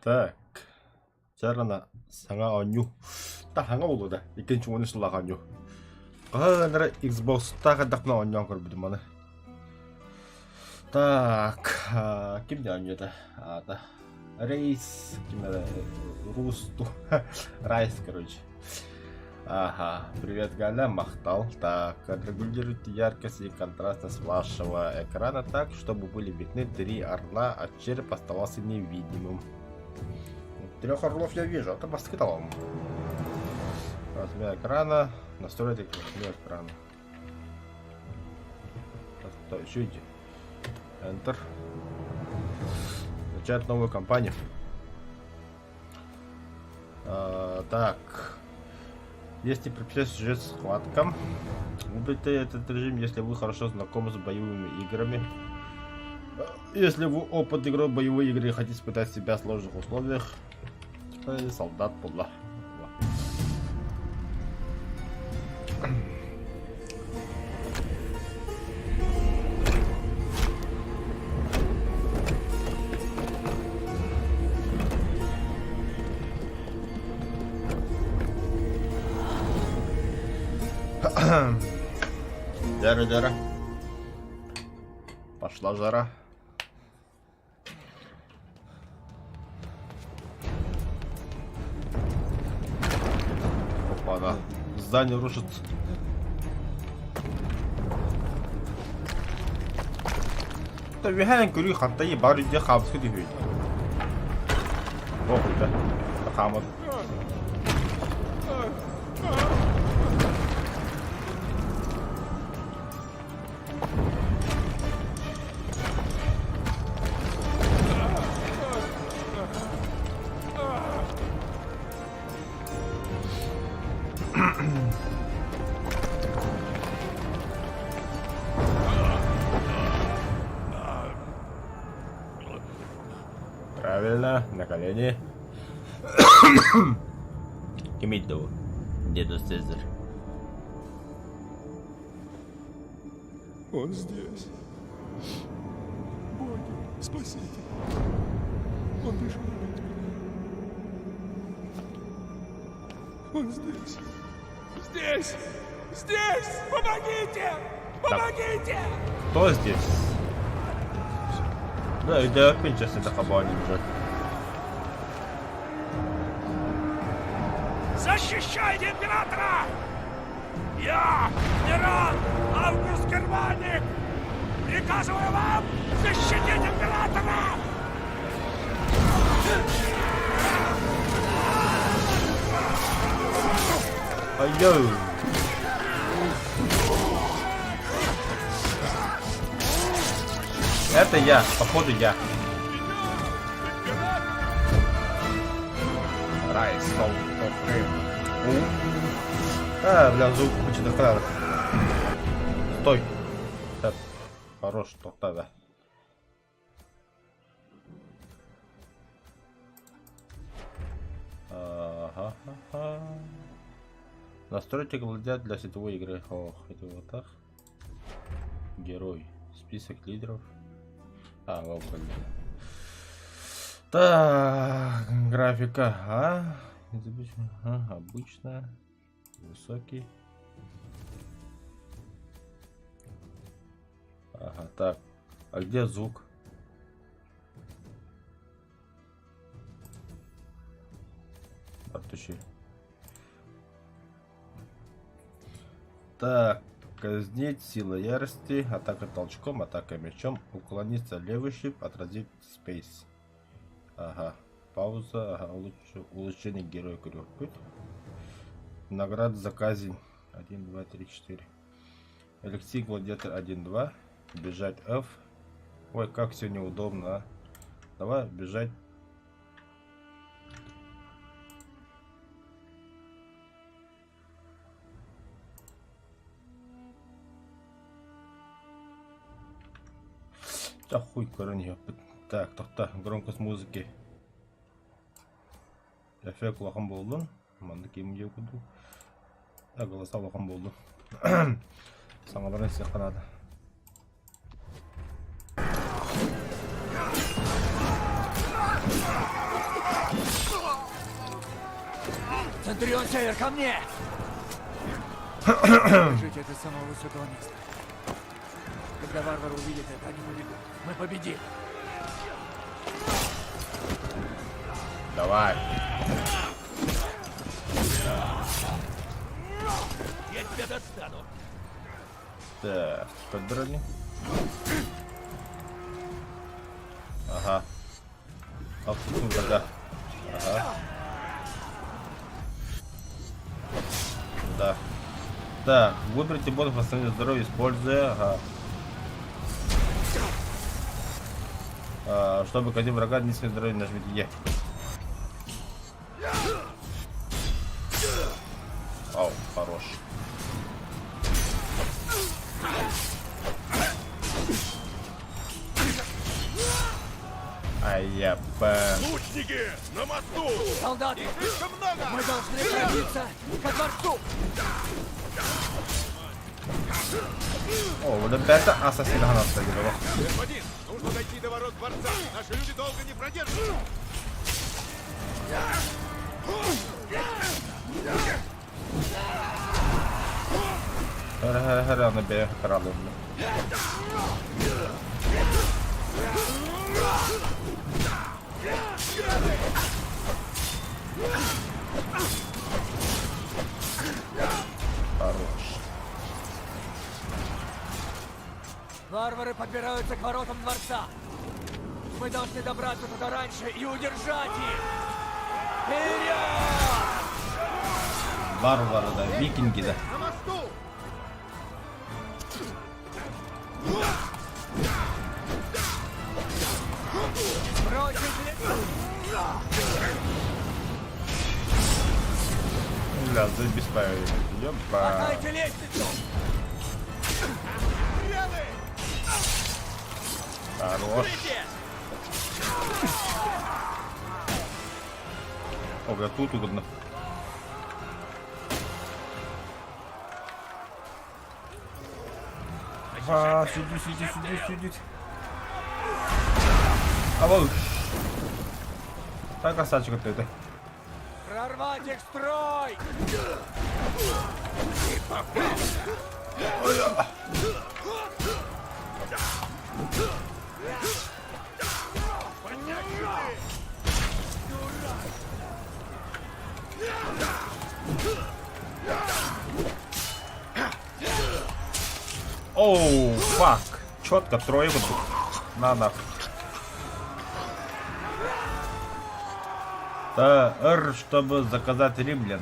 Так, жаргана сангаа оню. Та хангаа болоо. Ихэн ч үнэш лага оню. Нара Xbox тахадахна онён көр бид манай. Так, ким дянья да. Да. Рейс, Русту. Райс, короче. Ага, привет, Галя, Махтал. Так, отрегулируйте яркость и контрастность вашего экрана так, чтобы были видны 3 орла, а череп оставался невидимым. 3 орлов я вижу, это баскетбол. Размер экрана, настроить размер экрана. Что еще иди? Enter. Начать новую кампанию. Так. Если приписать сюжет схваткам, выберите этот режим, если вы хорошо знакомы с боевыми играми. Если вы опыт игры в боевые игры и хотите испытать себя в сложных условиях, солдат подла. Жара. Пошла жара. Опа, да. Здание рушится. Да, вихайн гүрий хантай бар идэ хавсгд юм бэ. Оо, да. Хамад. Правильно, на колени. Кимидо, деду Цезарь. Он здесь. Боги, спасите. Он бежит от меня. Он здесь. Здесь! Здесь! Помогите! Помогите! Кто здесь? Да, и да, сейчас это хабани уже. Защищайте императора! Я, Нерон Август Германик, приказываю вам защитить императора! Ай-йоу! Это я, походу я. Райс, бля, звук очень охрана. Стой. Так, хорош, тогда. Ага. Настройте гладиатор для сетевой игры. Ох, это вот так. Герой. Список лидеров. Вот, блин. Так, графика. Обычная. Высокий. Ага, так. А где звук? Артущий. Так, казнить, сила ярости, атака толчком, атака мечом, уклониться левый щип, отразить спейс. Ага, пауза, ага, улучшение героя крюк. Награда за казнь. 1, 2, 3, 4. Алексей Гладиатор 1, 2. Бежать F. Ой, как все неудобно, а. Давай бежать. Да хуй корни. Так, тоқта, громкость музыки. Эффект лахан болдун. Манды кемге өкүдү. Да, голоса лахан болду. Саңаларын сияқтанады. Центурион Север, ко мне! Держите это с самого высокого места. Когда варвары увидят это, они побегут. Мы победим. Давай. Я тебя достану. Так, подбрали. Ага. Отпустим тогда. Ага. Да. Так, выберите бонус восстановления здоровья, используя. Ага. Чтобы казнить врага, низкое здоровье, нажмите Е. Ау, хорош. Лучники! На мосту! Солдаты! Слишком много! Мы должны пробиться ко дворцу! О, вот это ассасина нас согрела. Господин, нужно дойти до ворот дворца. Наши люди долго не продержатся. Хара на берег корабль. Хорош. Варвары подбираются к воротам дворца. Мы должны добраться туда раньше и удержать их. Вперед! Варвары, да, викинги, да. На мосту! Бросить! Да, забеспокоили. Ёпа. Хватайте лестницу! Хорош. Ого, тут угодно. Сидит. А вот. Так, красавчик это. Прорвать их строй! Оу, фак. Четко тройку тут. Надо. Да, Р, чтобы заказать римлян.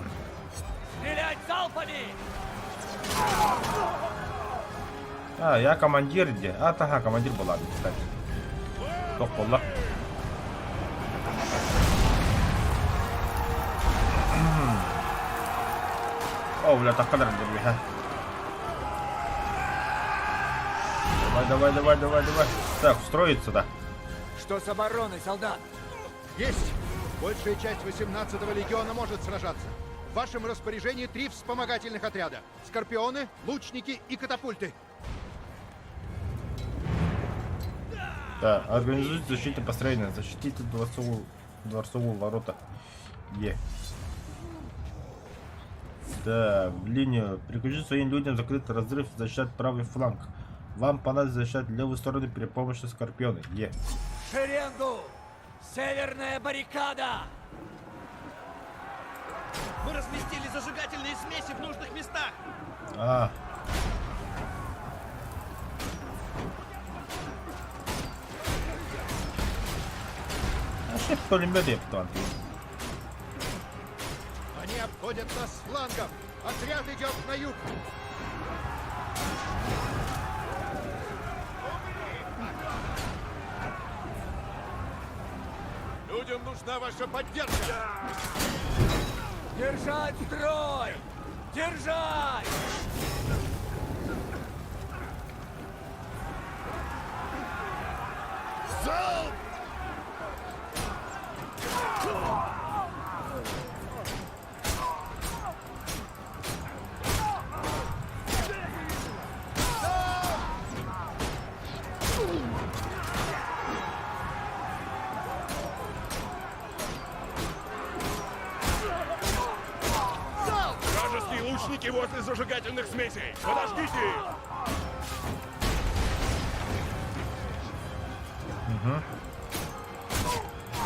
Стрелять залпами! А, я командир где? А, тага, командир была, кстати. Кто была? О, бля, так кадры а. Давай. Так, строится, да. Что с обороной, солдат? Есть! Большая часть 18-го легиона может сражаться. В вашем распоряжении 3 вспомогательных отряда. Скорпионы, лучники и катапульты. Да, организуйте защиту построения. Защитите дворцовую ворота. Е. Да, в линию. Прикажите своим людям закрыть разрыв, защищать правый фланг. Вам понадобится защищать левую сторону при помощи скорпиона. Е. Шеренгу! Северная баррикада! Мы разместили зажигательные смеси в нужных местах. А. А что пулемет я потом? Они обходят обходят нас с флангов. Отряд идет на юг. Людям нужна ваша поддержка. Держать строй! Держать! Залп! Вражеские лучники возле зажигательных смесей! Подождите их!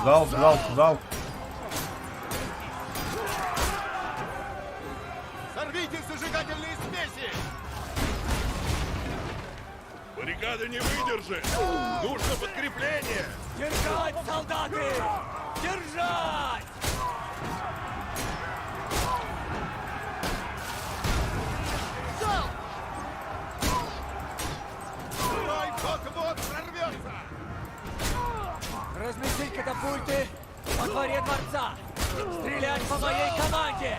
Залп, залп, залп. Сорвите зажигательные смеси! Баррикада не выдержит! Нужно подкрепление! Держать, солдаты! Держать! Строй вот-вот прорвется! Разместить катапульты во дворе дворца! Стрелять по моей команде!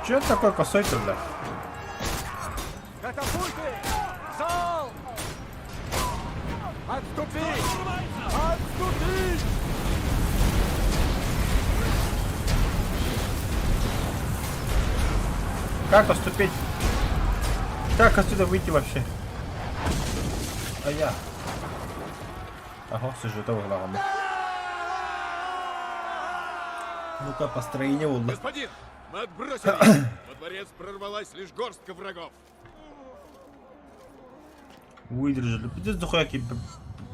Че это такой косой-то, бля? Катапульты! Зал! Отступить! Отступить! Как поступить? Как отсюда выйти вообще? А я. Ага, слушай, это главное. Ну-ка, построение улла. Господин, мы отбросили их. Во дворец прорвалась лишь горстка врагов. Выдержали. Пиздец, духаки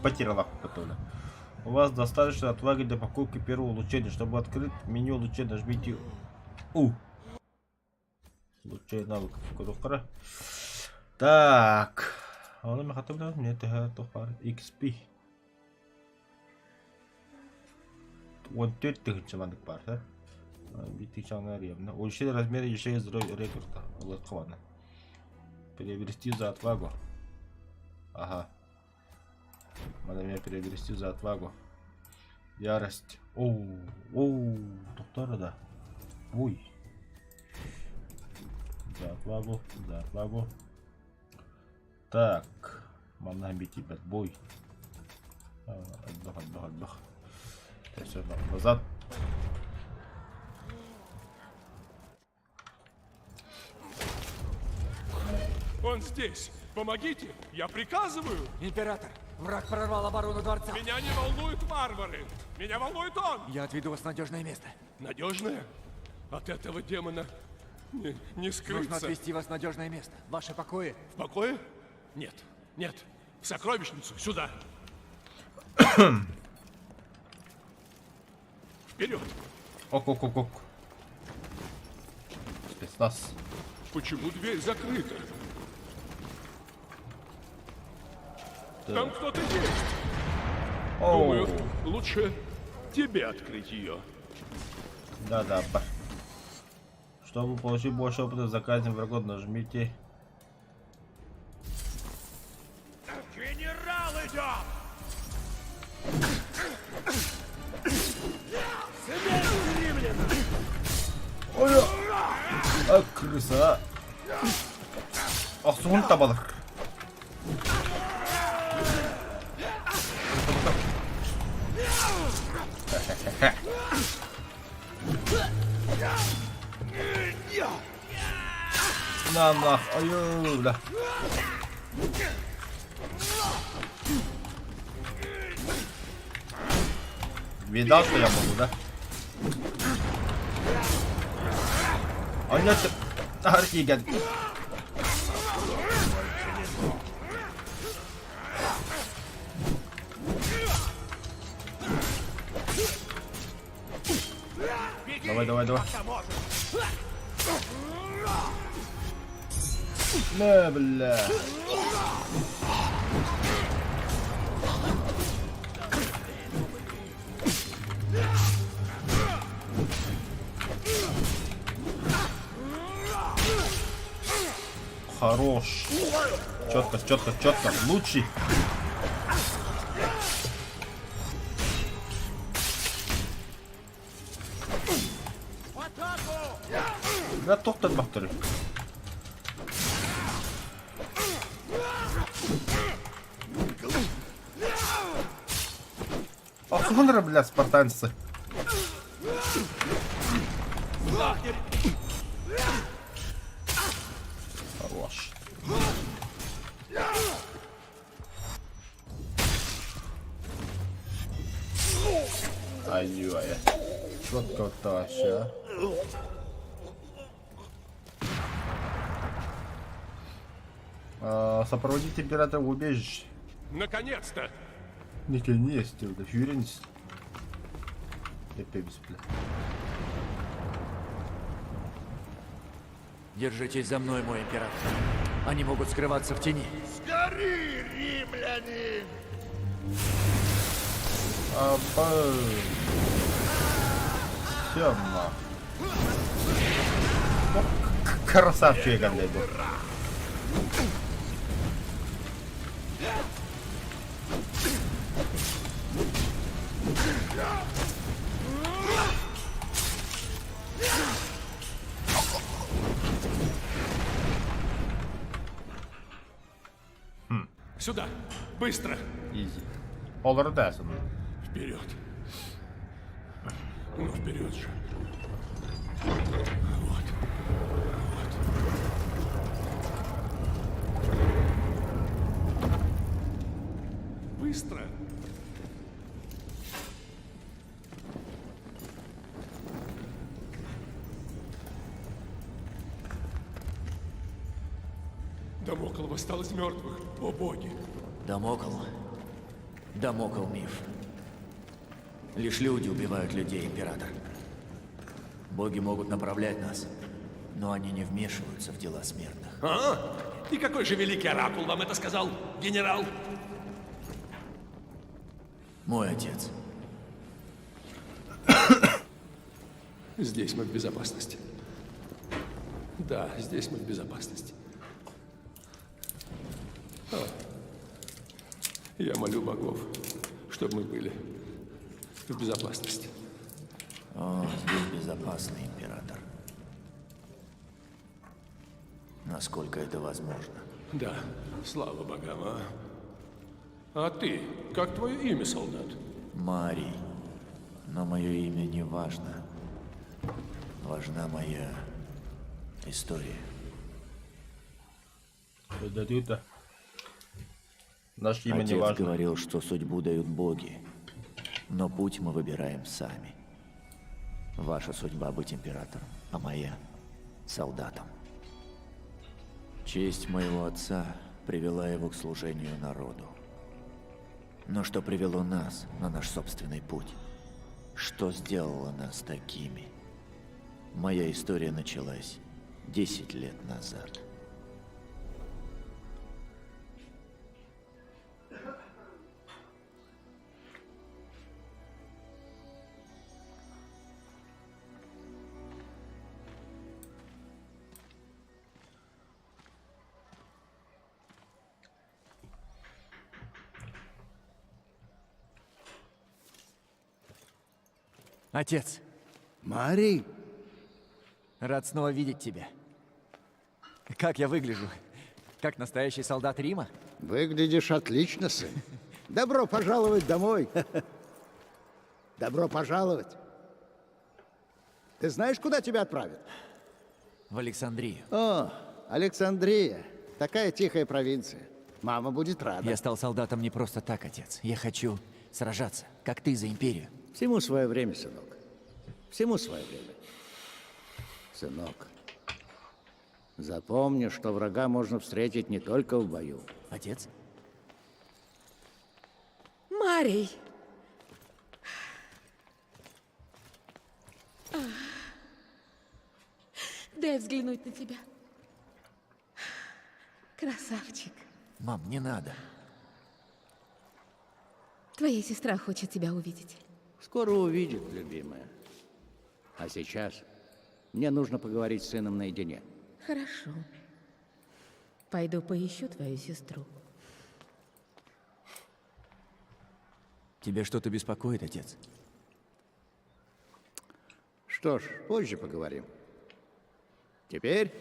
потеряла потом. У вас достаточно отваги для покупки первого улучшения. Чтобы открыть меню улучшения, нажмите У. Улучшение навыков. Курухара. Так. Он мне хотел мне это XP. Вот тут ты чемодан бар, да? Битый чанга ревно. Улучшение размера еще из рекорда. Ладно. Перевести за отвагу. Ага. Надо меня перевести за отвагу. Ярость. Оу, доктора, да. Ой. За отвагу, за отвагу. Так. Мам бить тебя, бой. Отдох. Все, назад. Он здесь. Помогите. Я приказываю. Император, враг прорвал оборону дворца. Меня не волнуют варвары. Меня волнует он. Я отведу вас в надежное место. Надежное? От этого демона не Нужно скрыться. отвезти вас в надежное место. Ваши покои. В покое? Нет. В сокровищницу. Сюда. Вперед. Ок. Спецназ. Почему дверь закрыта? Там кто-то есть. Думаю, лучше тебе открыть ее. Да. Чтобы получить больше опыта в заказе врагов, нажмите. Генерал идет! Ой, крыса. Ах, сон табалык. На нах, ой, бля. Видал, что я могу, да? А нет, архиген. Давай. Не, бля. Хорош. Четко, четко, четко. Лучший. Да, тоқтат бақтыры. Посмотри, блядь, спартанцы. Хорош. Ай-яй. Четко вот вообще, сопроводить императора в убежище. Наконец-то! Наконец-то, да, уверенность. Опять, бля. Держитесь за мной, мой император. Они могут скрываться в тени. Гори, римляне! Всё, красавчик, блядь. Сюда! Быстро! Изи. Олардесон. Вперед! Ну, вперед же! Вот. Быстро! Дамокл восстал из мертвых. О боги! Дамокл миф. Лишь люди убивают людей, император. Боги могут направлять нас, но они не вмешиваются в дела смертных. А? И какой же великий оракул вам это сказал, генерал? Мой отец. Здесь мы в безопасности. Да, здесь мы в безопасности. Я молю богов, чтобы мы были в безопасности. О, здесь безопасно, император. Насколько это возможно. Да, слава богам, А ты, как твое имя, солдат? Марий. Но мое имя не важно. Важна моя история. Да ты-то. Наше имя не Отец важно. говорил, что судьбу дают боги, но путь мы выбираем сами. Ваша судьба быть императором, а моя — солдатом. Честь моего отца привела его к служению народу. Но что привело нас на наш собственный путь? Что сделало нас такими? Моя история началась 10 лет назад. Отец, Марий, рад снова видеть тебя. Как я выгляжу? Как настоящий солдат Рима? выглядишь отлично, сын. Добро пожаловать домой. Добро пожаловать. Ты знаешь, куда тебя отправят? В Александрию. О, Александрия. Такая тихая провинция. Мама будет рада. Я стал солдатом не просто так, отец. Я хочу сражаться, как ты, за империю. Всему свое время, сынок. Всему свое время. Сынок, запомни, что врага можно встретить не только в бою. Отец? Марий! Дай взглянуть на тебя. Красавчик. Мам, не надо. Твоя сестра хочет тебя увидеть. Скоро увидит, любимая. А сейчас мне нужно поговорить с сыном наедине. Хорошо. Пойду поищу твою сестру. Тебя что-то беспокоит, отец? Что ж, позже поговорим. Теперь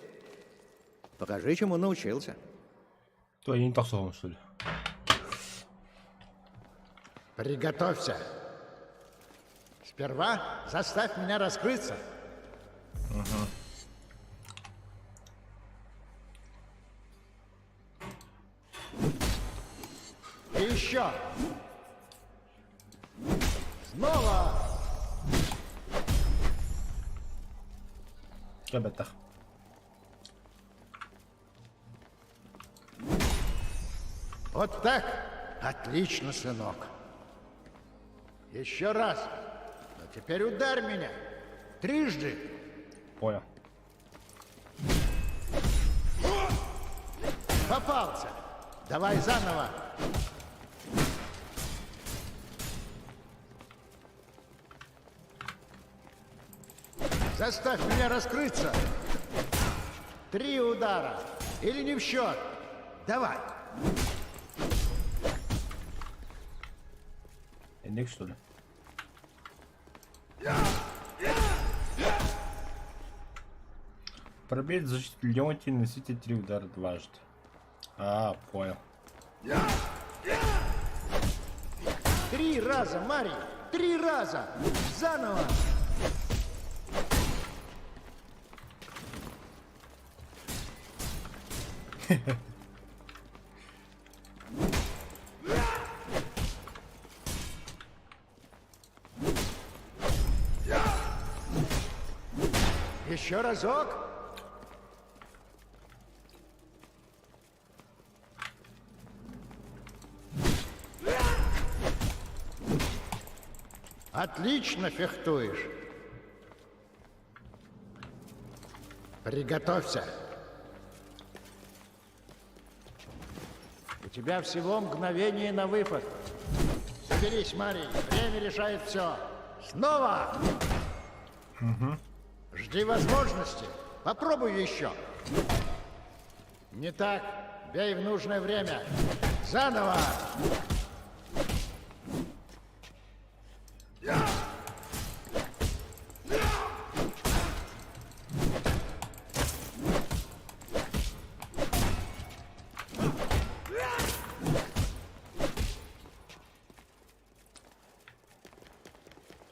покажи, чему научился. То я не так сломал, что ли? Приготовься. Сперва заставь меня раскрыться. И еще. Снова. Ребята. Вот так? Отлично, сынок. Еще раз. А теперь ударь меня. Трижды. Понял. Попался. Давай заново. Заставь меня раскрыться. 3 удара. Или не в счет. Давай. Эндек, что ли? Пробить защиту Леонти, наносите 3 удара дважды. А, понял. 3 раза, Марий. 3 раза. Заново. Еще разок. Отлично фехтуешь. Приготовься. У тебя всего мгновение на выпад. Соберись, Марий. Время решает все. Снова. Жди возможности. Попробуй еще. Не так. Бей в нужное время. Заново.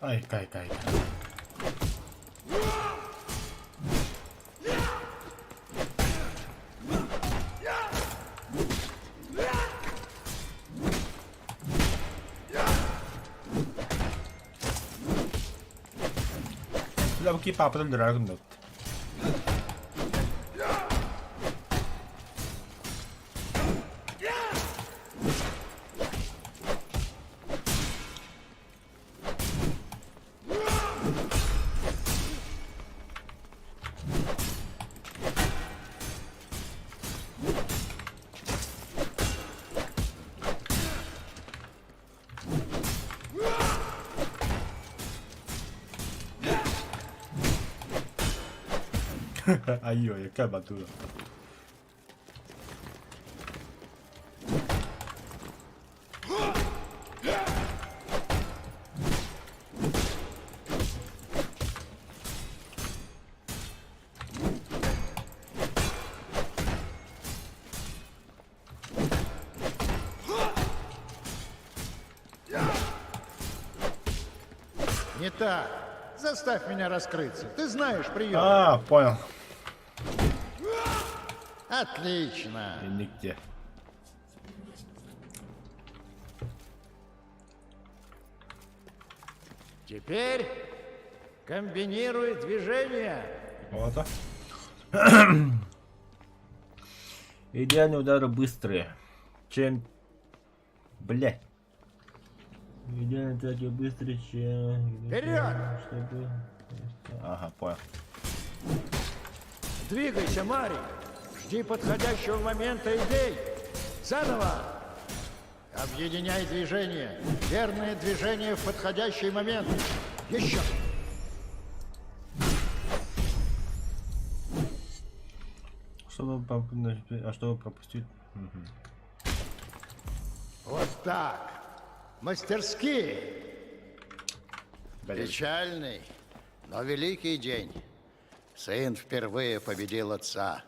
Ай, кай.แล้วเมื่อกี้ปลาไปต้นเดือดร้อนกันหมด Aiyo, яка батура. Не так. Заставь меня раскрыться. Ты знаешь прием. А, понял. Отлично. И нигде. Теперь комбинируй движения. Вот. Идеальные удары быстрые. Чем... Блять. Идеальные атаки быстрее, чем... Вперед! Чтобы... Ага, понял. Двигайся, Марий. Жди подходящего момента и бей. Заново. Объединяй движения. Верное движение в подходящий момент. Еще. чтобы пропустить. Мгм. Вот так. Мастерски. Блин. Печальный, но великий день. Сын впервые победил отца.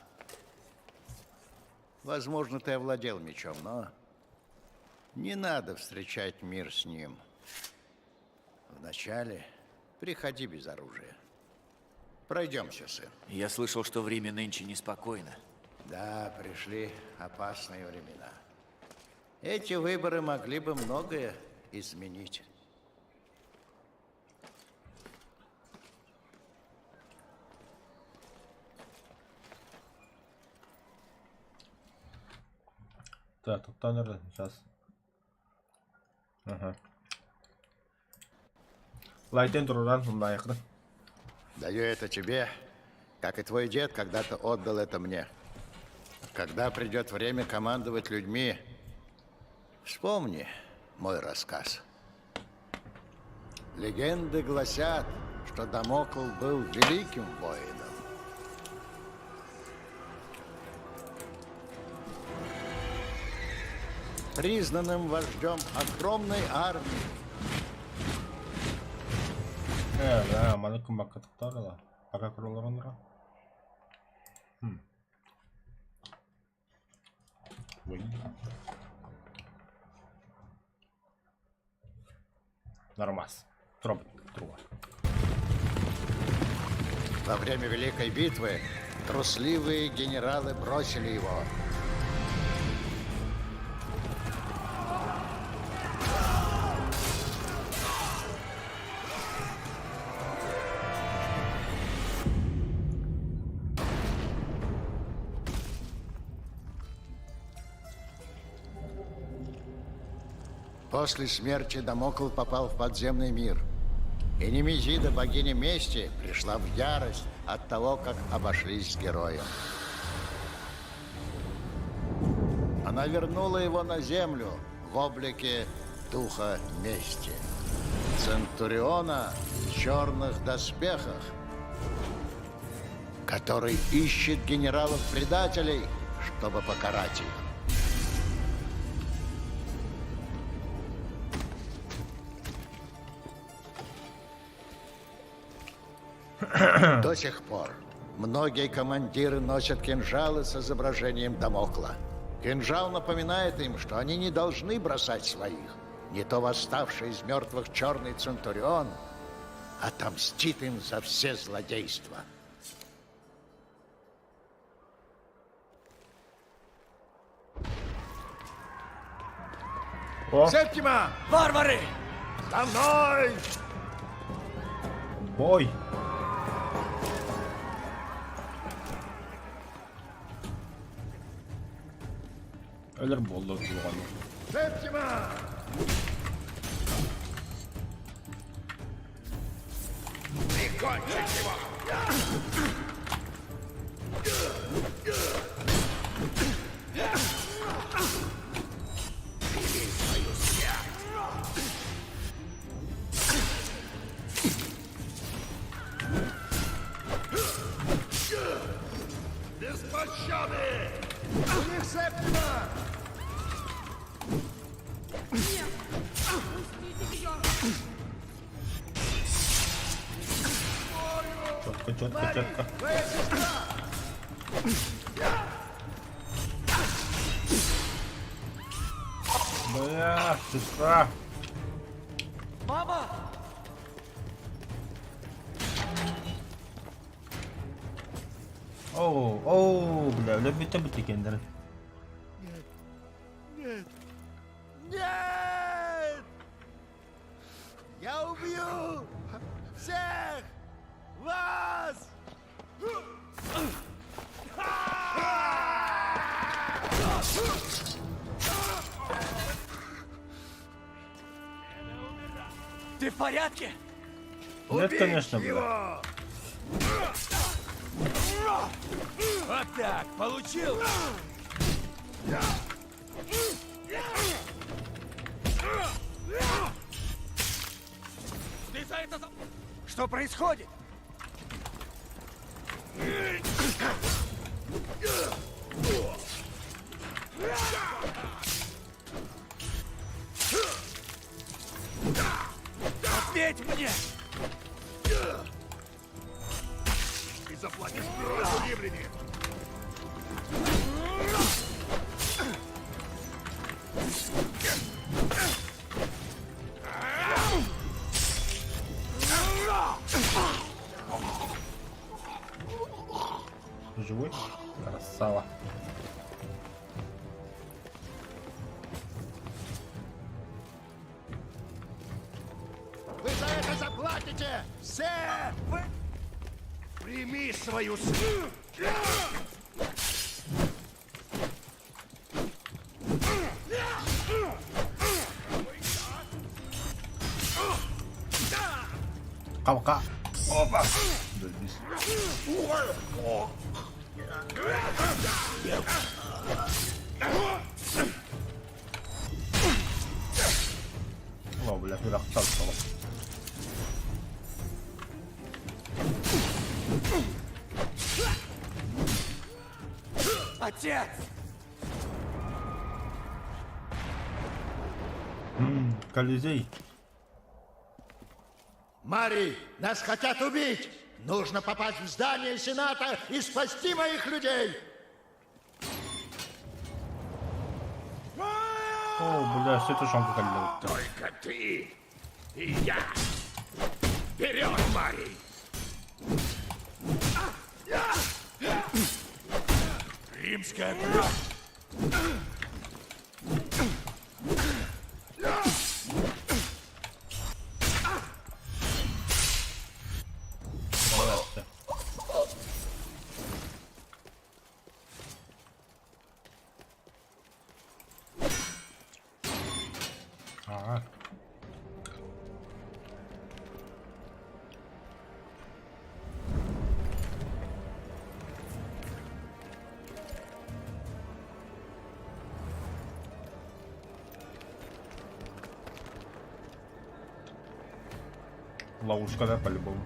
Возможно, ты овладел мечом, но не надо встречать мир с ним. Вначале приходи без оружия. Пройдемся, сын. Я слышал, что в Риме нынче неспокойно. Да, пришли опасные времена. Эти выборы могли бы многое изменить. Так, тут Таннер сейчас. Ага. Лайтен Туран, наехали. Даю это тебе, как и твой дед когда-то отдал это мне. Когда придет время командовать людьми, вспомни мой рассказ. Легенды гласят, что Дамокл был великим воином. Признанным вождем огромной армии. Да, маленькую мака туттарила. А как роллерунра? Ой. Нормас. Труба. Во время Великой битвы трусливые генералы бросили его. После смерти Дамокл попал в подземный мир. И Немезида, богиня мести, пришла в ярость от того, как обошлись с героем. Она вернула его на землю в облике духа мести. Центуриона в черных доспехах, который ищет генералов-предателей, чтобы покарать их. До сих пор многие командиры носят кинжалы с изображением Дамокла. Кинжал напоминает им, что они не должны бросать своих. Не то восставший из мертвых черный Центурион отомстит им за все злодейства. О, Септима! Варвары! За мной! бой! Ölür boldu kullanı. Септима! Прикончить его! Без пощады! У них Септима! Четко. Твоя сестра! Бля, сестра. Мама! Оу, бля, bitti kendini. Нет! Я убью всех вас! Ты в порядке? Нет, конечно, бля. Вот так, получил! Ты за это за... Что происходит? Ответь мне! Ты заплатишь кровью римляне! Живой? Красава. Вы за это заплатите! Все! Вы... Прими свою смерть! Капка. Опа. Заебись. О, бля, куда стало. Отец! Колизей. Мари, нас хотят убить! Нужно попасть в здание Сената и спасти моих людей! О, бля, все это шонка калил. Только ты и я. Вперед, Марий! Римская кровь! Ага. Ловушка, да, по-любому.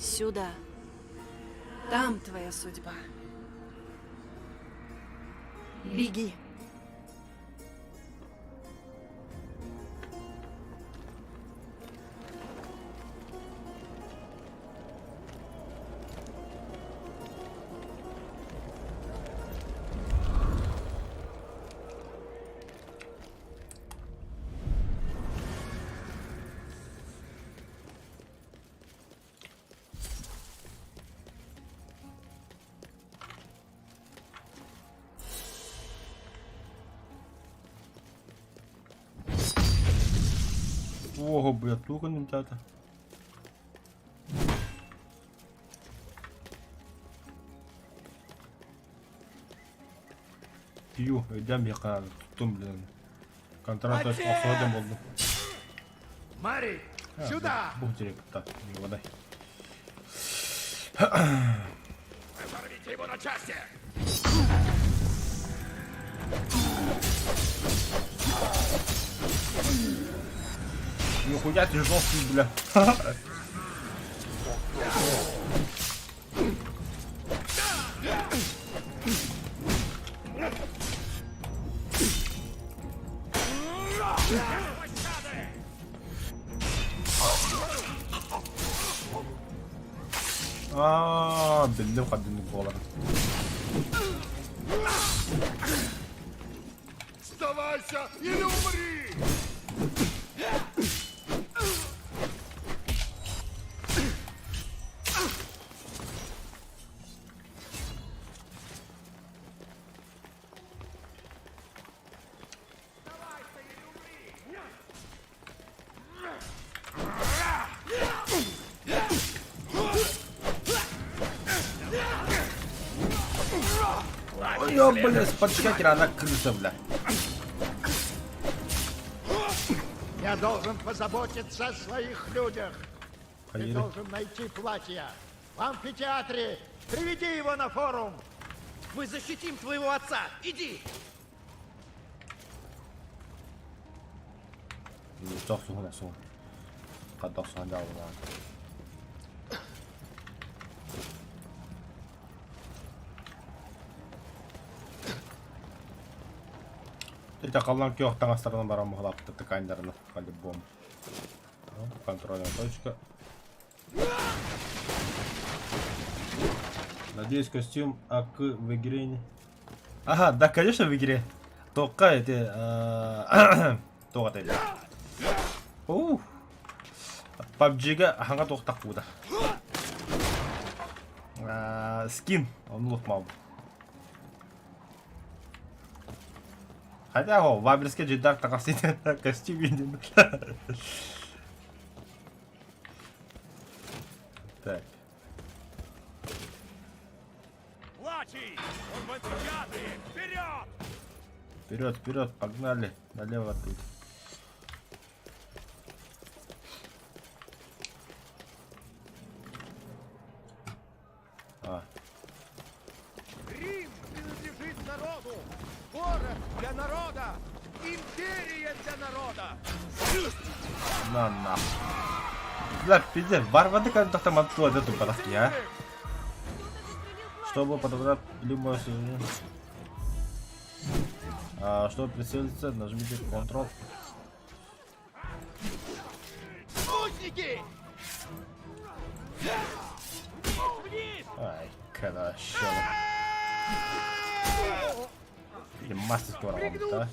Сюда. Там твоя судьба. Беги. Ого, бля, туго не тята. Ю, идем яка туттум, блин. Контракт офлайдем болду. Мари, сюда! Бух директ, так, не водай. Разорвите его на части! Нихуя ты жесткий, бля. Bildim kadını kovalarım. Сдавайся или умри! Ё, бля, с подшкакера она крыса, бля. Я должен позаботиться о своих людях. Ты Поедем. должен найти платье. В амфитеатре! Приведи его на форум! Мы защитим твоего отца! Иди! Çok soğuk soğuk. Kadar soğuk da var. Это колонки охтан стороны барам могла тканерно по-любому. Контрольная точка. Надеюсь, костюм АК в игре не... Ага, да, конечно, в игре. Только это... Только это. PUBG가 한가 똑딱보다. Скин, он лутмал. Хотя его в Абельске джедак так сидит на костюме. Так. Плачий! Он в амфитеатре! Вперед! Вперед, вперед, погнали. Налево тут. Рим принадлежит народу! Город для народа! Империя для народа! На нахуй. Бля, пиздец, варварды как-то там откроют эту подоски, а? Чтобы подобрать любое соединение. Чтобы прицелиться, нажмите Ctrl. Лучники! Ай, хорошо. И масса скоро вам, да?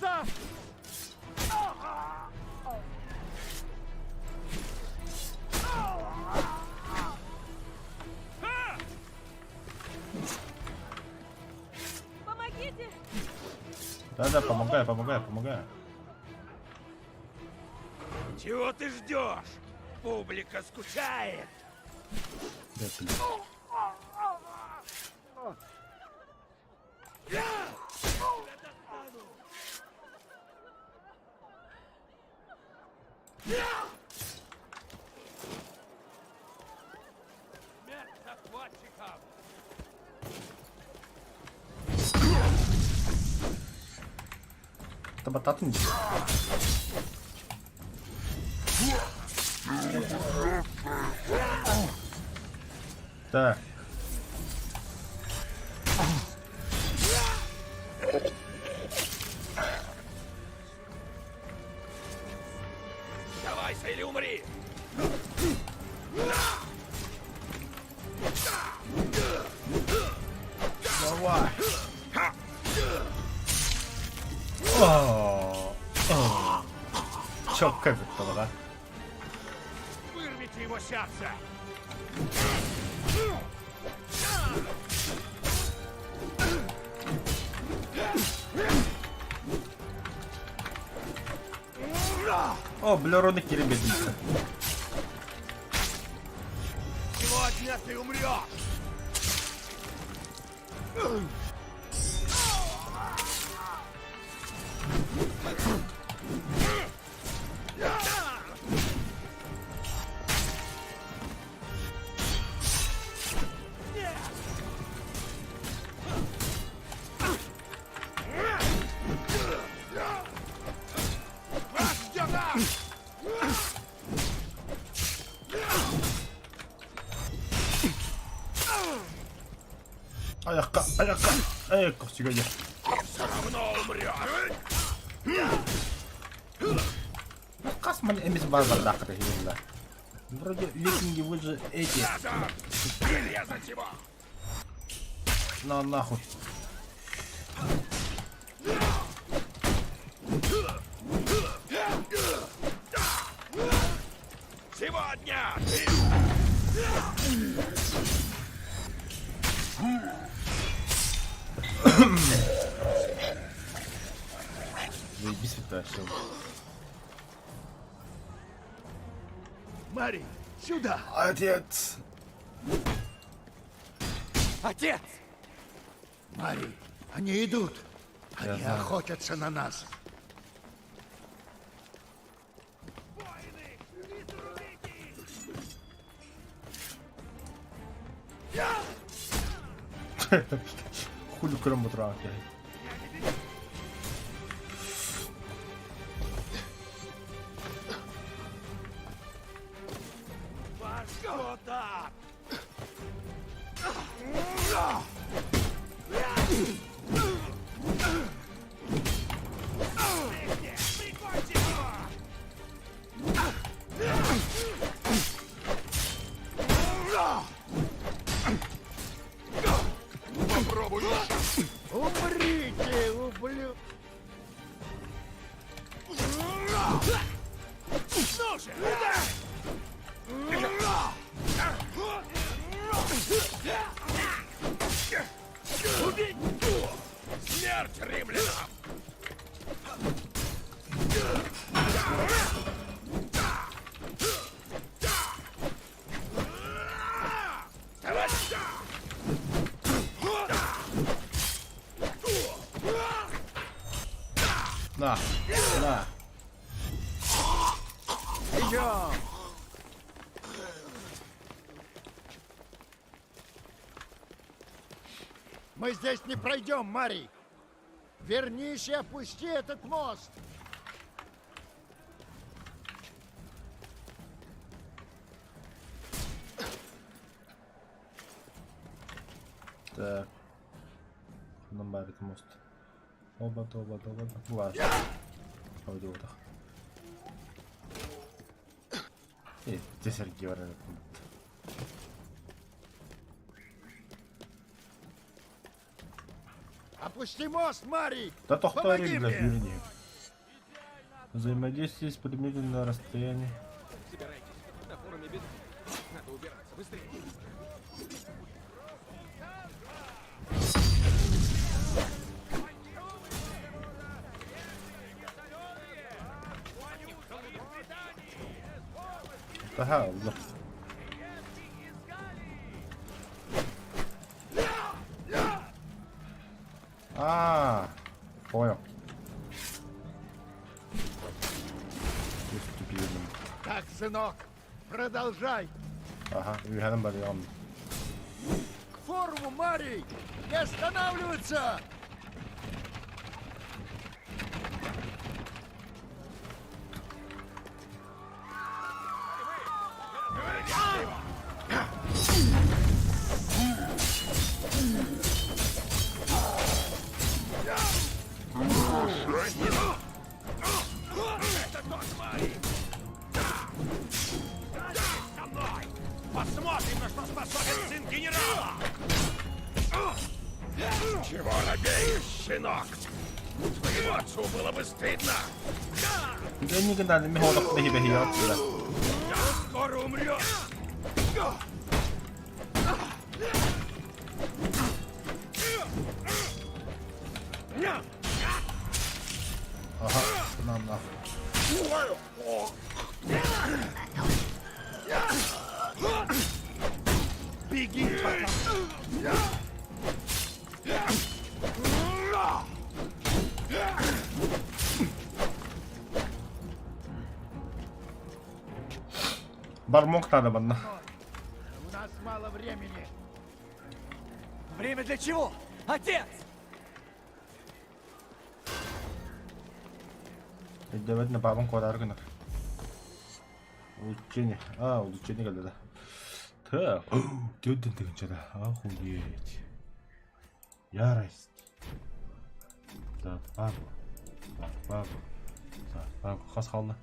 Помогите! Да-да, помогаю, помогаю, помогаю. Чего ты ждешь? Публика скучает! Да, блин. Смерть захватчикам! Это бататы не. Так. Сдавайся или умри! Давай. О, чё, как это, да? Вырвите его сердце! О, блюроны киребедница. Сегодня ты умрешь! Ayakka, ayakka, ayakka, сегодня. Все равно умрешь! Касман эмис барбар да, да. Вроде викинги вы же эти. Перерезать его! На нахуй. Сегодня ты... Заебись это все. Мари, сюда! Отец. Отец! Мари, они идут. Я Они знаю. охотятся на нас. Хули 그런 것들 하게. Умрите, ублюдки! Смерть римлянам! На, на. Идем! Мы здесь не пройдем, Марий! Вернись и опусти этот мост! Так. Намарит мост. Оба. Влад. Пойдёт. Где Сергей варит? Опусти мост, Марий! Да то Помоги кто для мне! верни. Взаимодействие с предметом на расстоянии. Собирайтесь. На форуме беда. Надо убираться. Быстрее. Ага, да. Понял. Ступидным. Так, сынок, продолжай! Ага, Виганом болел. К форуму, Марий! Не останавливаться! Посмотрим, на что способен сын генерала! Чего робеешь, щенок? Твоему отцу было бы стыдно! Да никогда не мог так беги отсюда. Скоро умрет! Ага, нам нахуй. Беги, Бармок надо было. У нас мало времени. Время для чего? Отец! Давайте на бабам квадрат рынок. Улучшение. Улучшение когда-то. Так. Ты что-то. Охуеть. Ярость. Запагу. Хас қалды.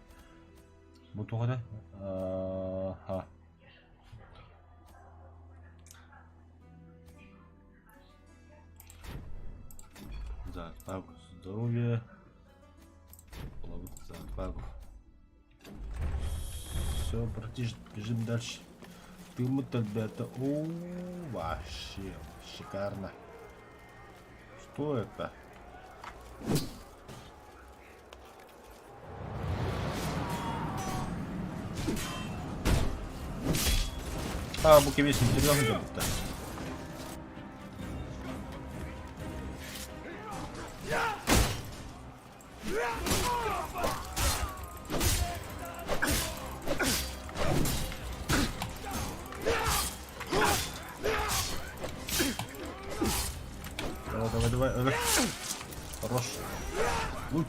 Бұл тоғада. Ага. Запагу. Здоровье. За отвагу. Все, братиш, бежим дальше. Ты ребята. О, вообще шикарно. Что это? Буки весь серьезно где-то.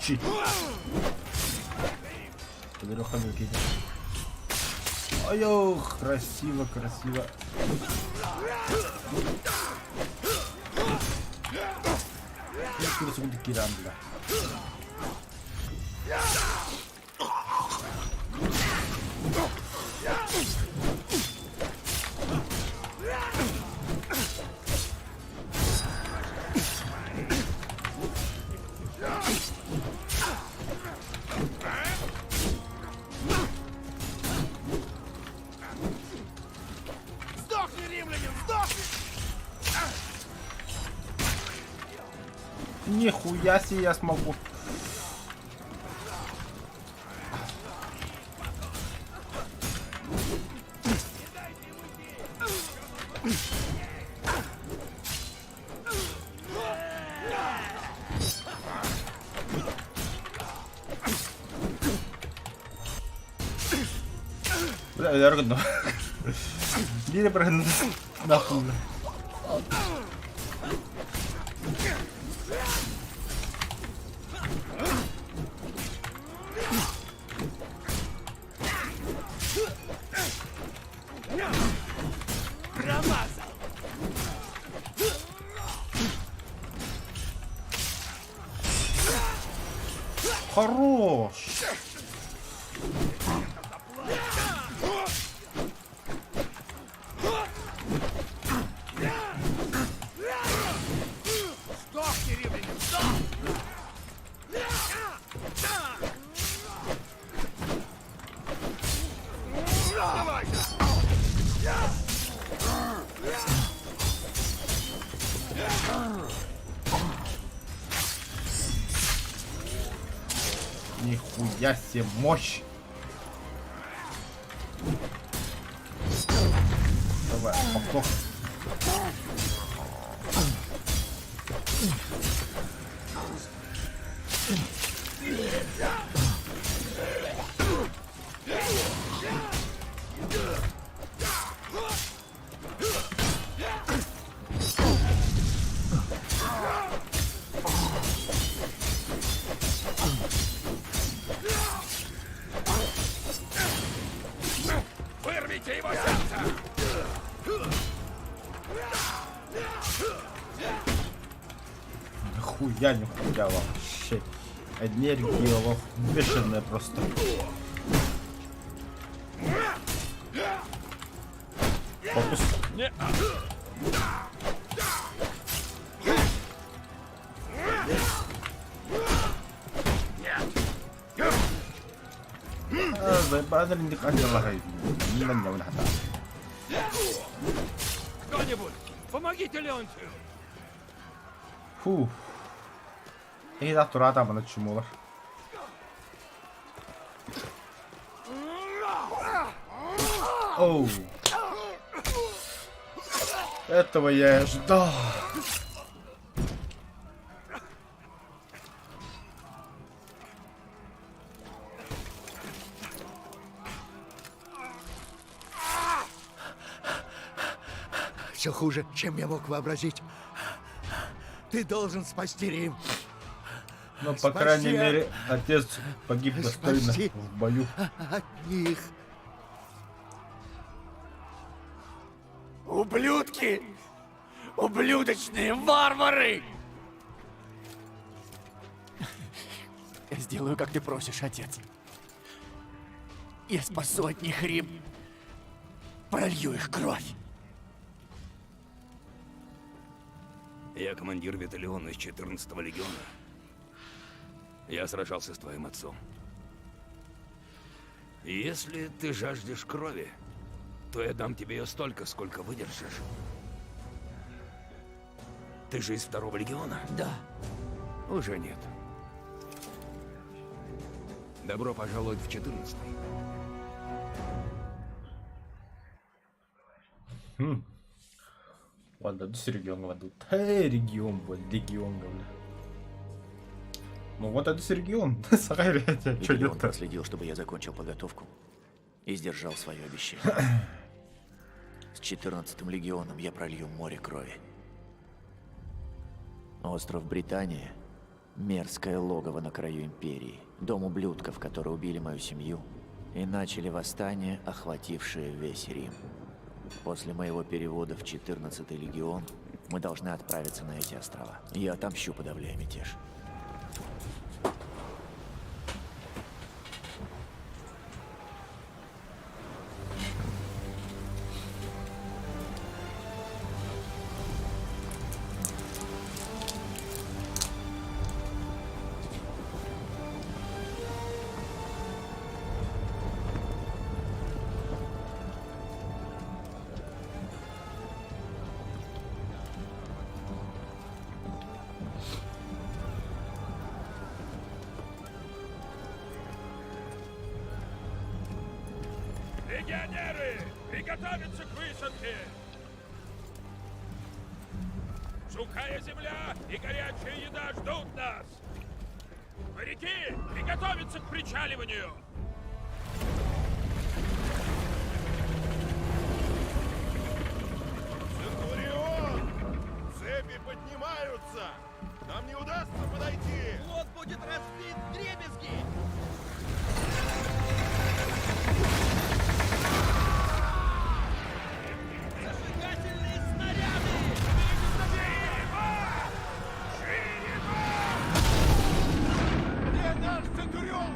Получи. Поверёха выкинь. Ой, красиво, красиво. Куда секунды киран, бля. Сдохни, римлянин, сдохни! Нихуя себе я смогу. Бля, я рыгну. Где я прыгну? Нахуй. Хорош. Сдохни, римлянин, сдохни! Давай! Нихуя себе мощь. Давай, попок. Вырвите его сердце! Нихуя, нихуя вообще. Энергия бешеная просто. Фокус. Заебали, не хотела говорить. Не на меня нахуй. Кто-нибудь, помогите Леонтию! Фу. Ei tahtu rataamana mulla. Оу. Этого я и ожидал. Все хуже, чем я мог вообразить. Ты должен спасти Рим. Но, по крайней мере, отец погиб достойно Спаси в бою. от них. Ублюдки! Ублюдочные варвары! Я сделаю, как ты просишь, отец. Я спасу от них Рим. Пролью их кровь. Я командир Виталиона из 14-го легиона. Я сражался с твоим отцом. И если ты жаждешь крови, то я дам тебе ее столько, сколько выдержишь. Ты же из 2-го легиона? Да. Уже нет. Добро пожаловать в 14-й. Ладно, до регион кладут. Регион, блядь, легион, говорю. Ну вот это регион. Сарай, что Виталион нет-то? проследил, чтобы я закончил подготовку и сдержал свое обещание. С 14-м легионом я пролью море крови. Остров Британия Мерзкое логово на краю Империи. Дом ублюдков, которые убили мою семью и начали восстание, охватившее весь Рим. После моего перевода в 14-й легион мы должны отправиться на эти острова. Я отомщу, подавляя мятеж. Легионеры, приготовиться к высадке! Сухая земля и горячая еда ждут нас! Моряки, приготовиться к причаливанию! Центурион! Цепи поднимаются! Нам не удастся подойти! Флот будет разбит в дребезги! Зажигательные снаряды! Где наш Центурион?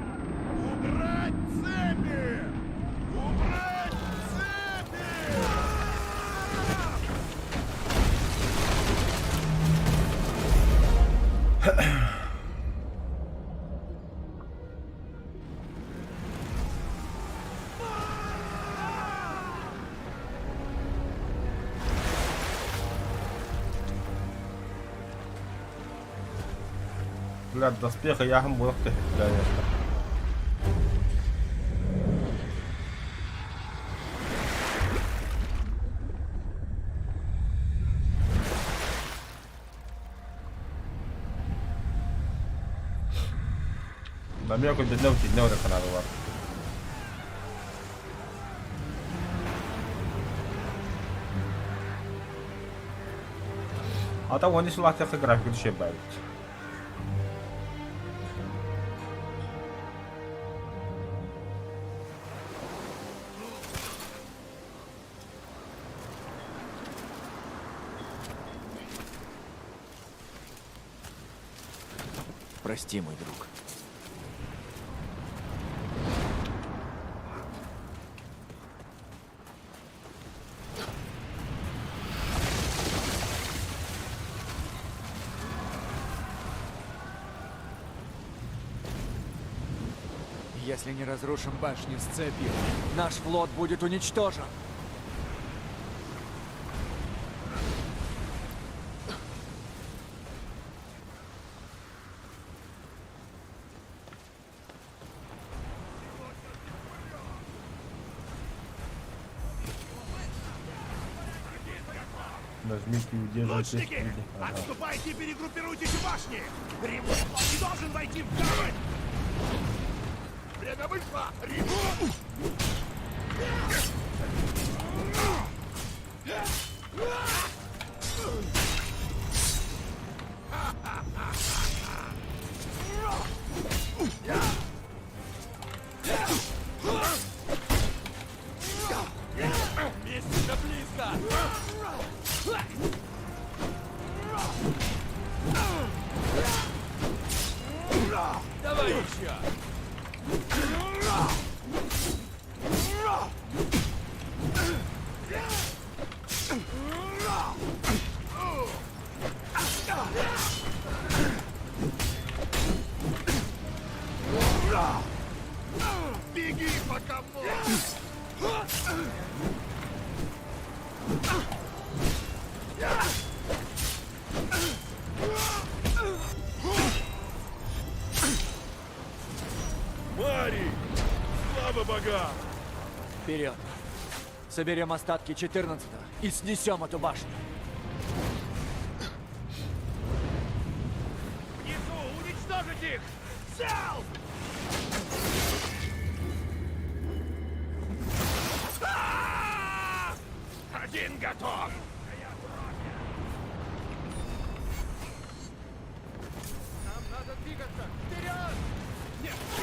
Убрать цепи! Убрать цепи! Бля, доспеха я был ты, конечно. Намеку бедным киднёр канал var. Ата он иши латясы график düşe belki. Прости, мой друг. Если не разрушим башню с цепью, наш флот будет уничтожен. Нажмите и удерживайте. Лучники! Ага. Отступайте и перегруппируйтесь в башне! Римский флот не должен войти в гавань! Время вышло! Рим! Место близко! Давай еще! Беги, пока можешь! Мари! Слава богам! Вперед! Соберем остатки 14-го и снесем эту башню. Внизу! Уничтожить их! Взял! Один готов! Нам надо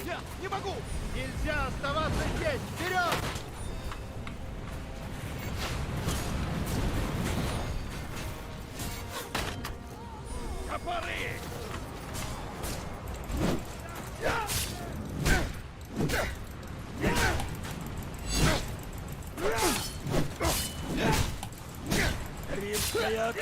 Нельзя! Не могу! Нельзя оставаться здесь! Вперед! Топоры! Римская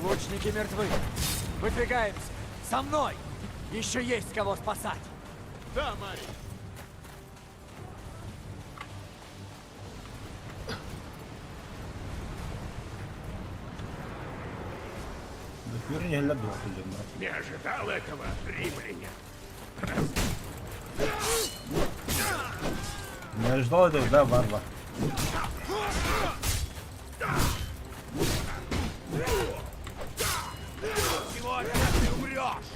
Лучники мертвы. Выдвигаемся. Со мной. Еще есть кого спасать. Да, Мари. Теперь не гляду, определенно. Не ожидал этого, римляне. Не ожидал этого, да, варвар? Сегодня ты умрешь!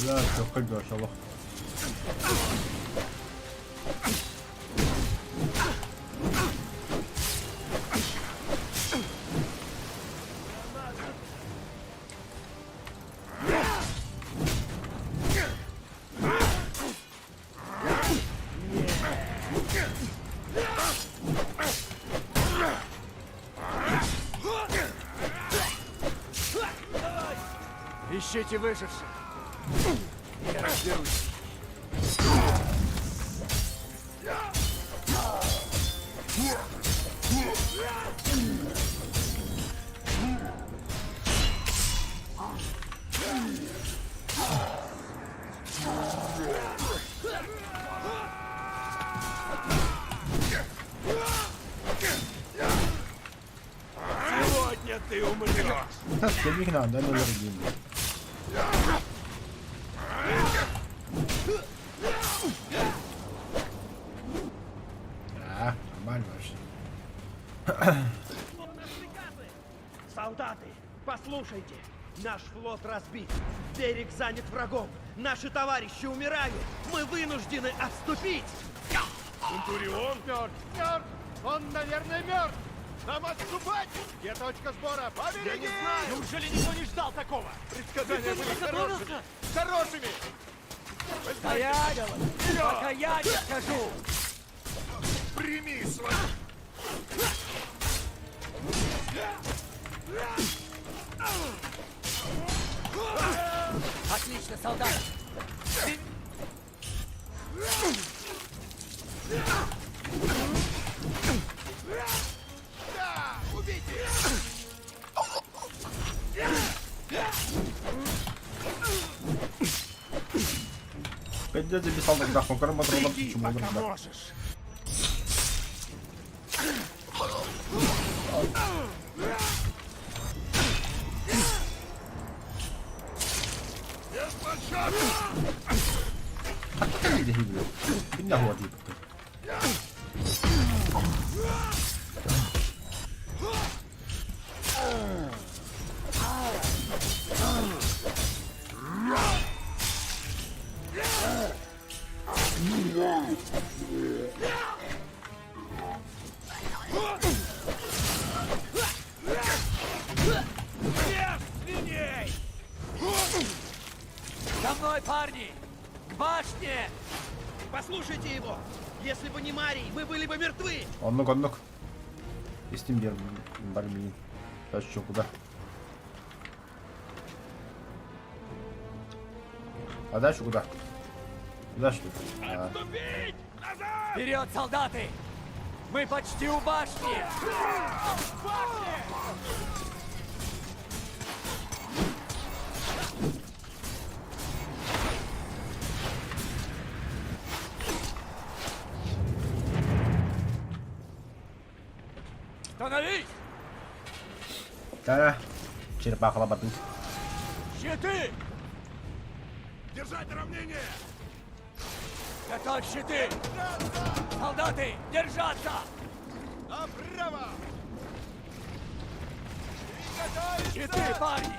Да, все, пойдешь, алло. Ищите выживших. Я разберусь. Сегодня ты умрешь! Да, не надо, да, номер один. А, нормально вообще. Солдаты, послушайте! Наш флот разбит. Берег занят врагом. Наши товарищи умирают. Мы вынуждены отступить. Центурион мертв. Мертв! Он, наверное, мертв! Нам отступать! Где точка сбора? По береги! Я не знаю. Неужели никто не ждал такого? Предсказания были хорошими! Хорошими! Стоять! Пока я не скажу! Прими свой... Отлично, солдат! Да! Убейте! Опять дядя записал тогда, ну карма трудно, Беги, почему пока да. можешь. Как где гибли? Меня гладит. Всех свиней! За мной, парни! К башне! Послушайте его! Если бы не Марий, мы были бы мертвы! Однок. И с тем бармин. Сейчас что, куда? А дальше куда? Куда что? Отступить! Назад! Вперед, солдаты! Мы почти у башни! Становись! Да, черепаха лободы. Щиты! Держать равнение! Готовь щиты! Солдаты, держаться! Направо! Щиты, парни!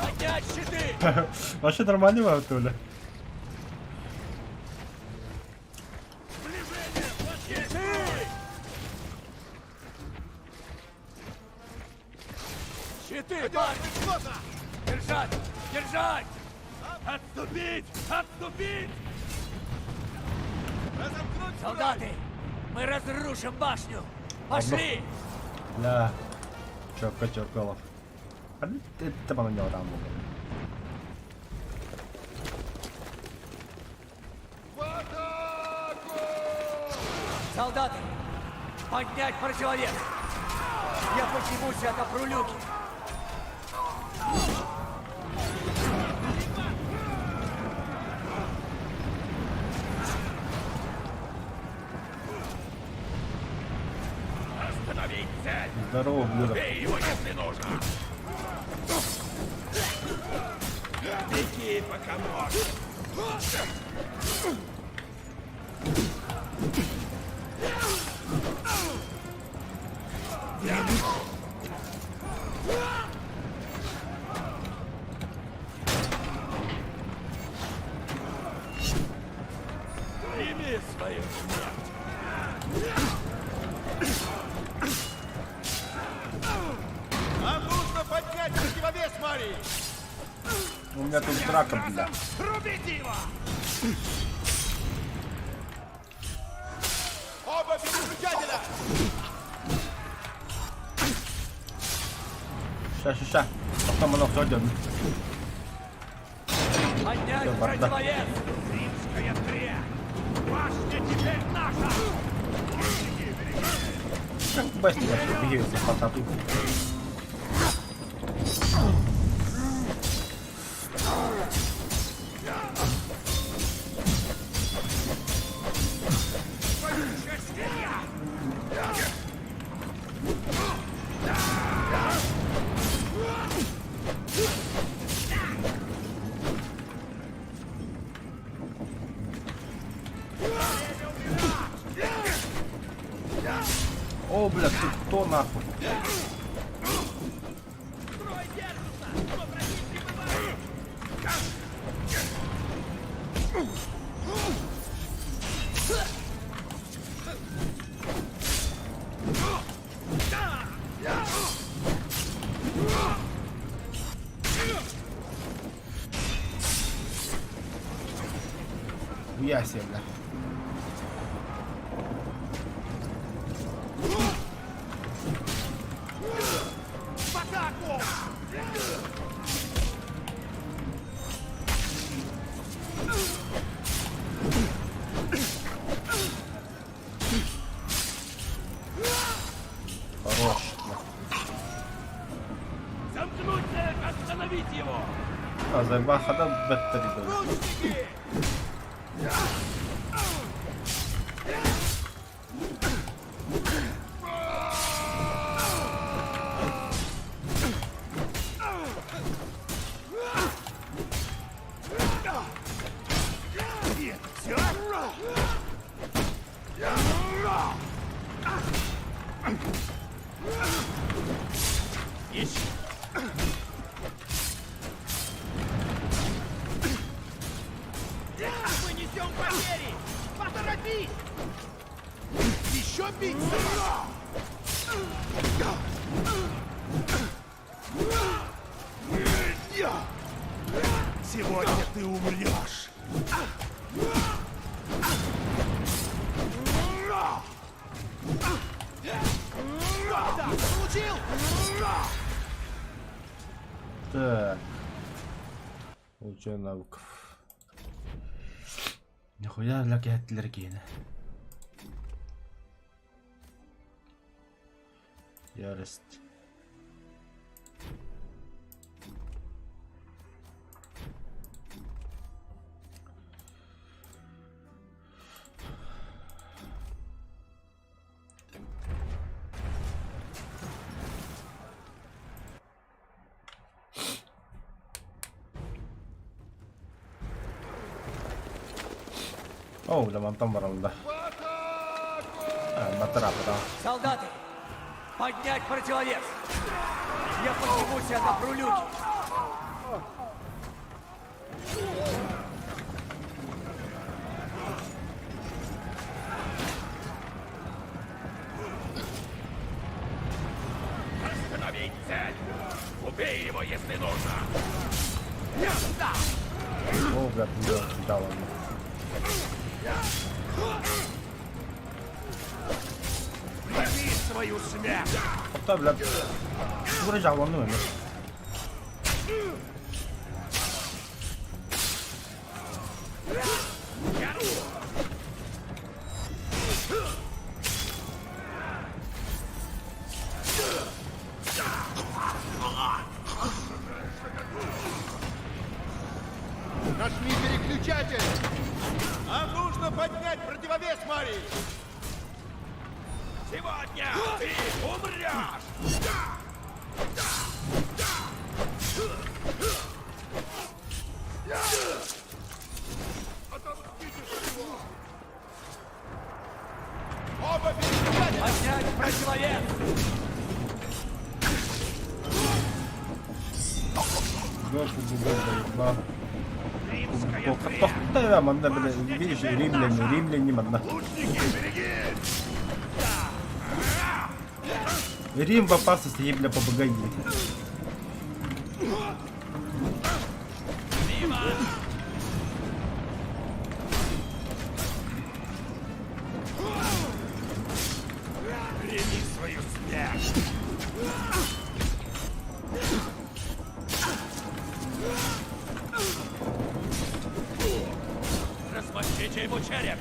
Поднять щиты! Вообще нормальный вам, Толя. Щиты, парни! Держать! Держать! Отступить! Отступить! Солдаты! Мы разрушим башню! Пошли! Бля. Чёрка чёркалов. А это на него там было. Солдаты! Поднять противовес! Я поднимусь и отопру люки! Остановить цель! Здорово, блюдо. Бей его, если нужно! Беги, пока можешь! Прими свою смерть! Нам нужно поднять противовес, Марий! У меня тут драка, бля. Рубите его! Оба переключателя! Ща. Потом оно ходит. Поднять Всё, бардак. противовес! Римская тря! Башня теперь наша! Как Басти вообще двигается по тату. О, бля, ты кто нахуй? Хуясе, бля. Хорош. Замкнуть цель! Остановить его! А, забаха, да, беттери. Мы несем потери! Поторопись! Еще бить! Сегодня ты умрешь! Так, получил! Так. Получаю навыков. Нихуя для аллергена. Ярость. О, бля, вон там воронда. На трапе, да. Солдаты, поднять противовес! Я поднимусь и отопру люки. Остановить цель! Убей его, если нужно! О, бля, да, ладно. Прими свою смерть! Хотя, бля, вроде волнует. Нашли переключатель! Нам нужно поднять противовес, Марий! Сегодня ты умрешь! Оба переключателя! Поднять противовес! Да, манда, бля, видишь, римляне, манда. Рим в опасности, ей, бля, побогатей. Прими свою смерть! Размочите ему череп!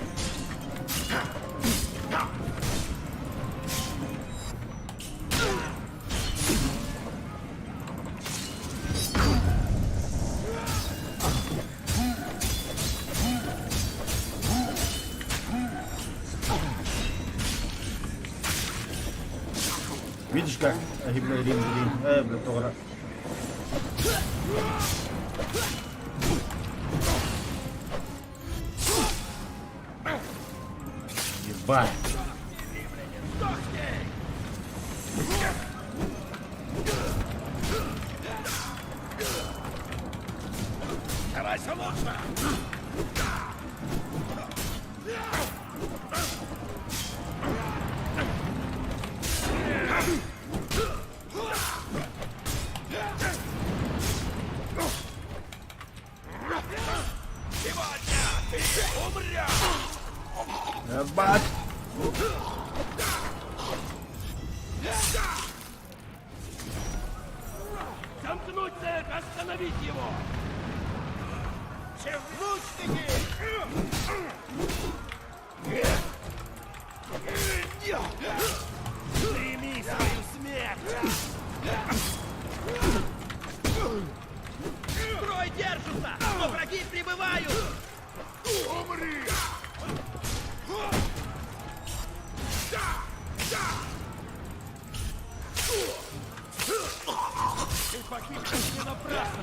Видишь, как? Бля, Рим, бля, Тора. Ебать. Давайся лучше! Сегодня ты умрешь! Ебать. Замкнуть цель, остановить его! Лучники! Прими свою смерть! Строй держится, но враги прибывают! Умри! Ты погибнешь не напрасно!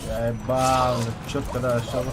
Я ебал, четко дошел.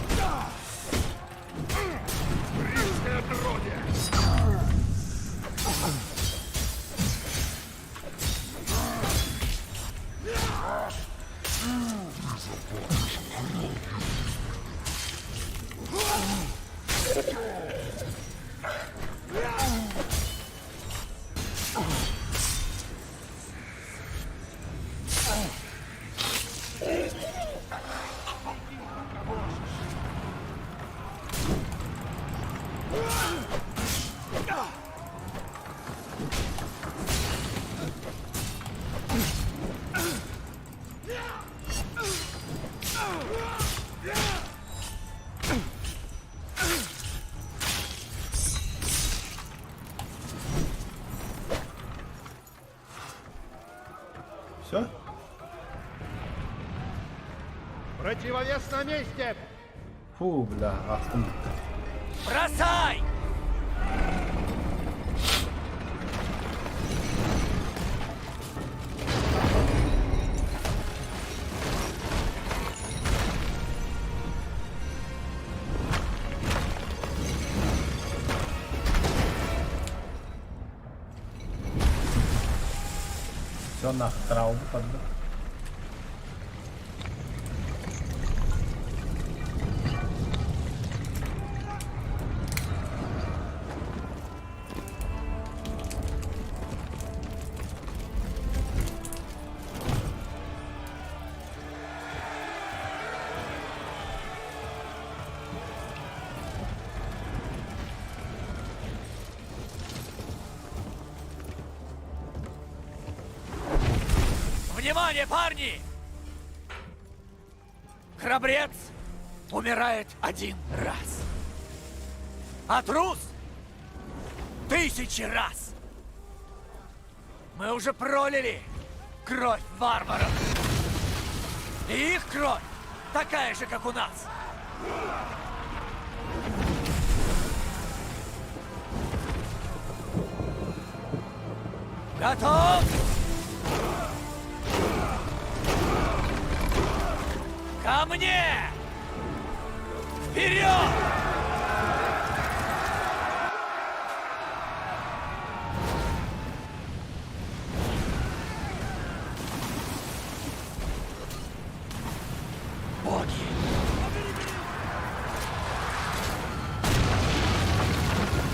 Все? Противовес на месте! Фу, бля, ахтун. Бросай! Danach drauf тогда. Внимание, парни! Храбрец умирает один раз. А трус 1000 раз. Мы уже пролили кровь варваров. И их кровь такая же, как у нас. Готов? Ко мне! Вперед! Боги!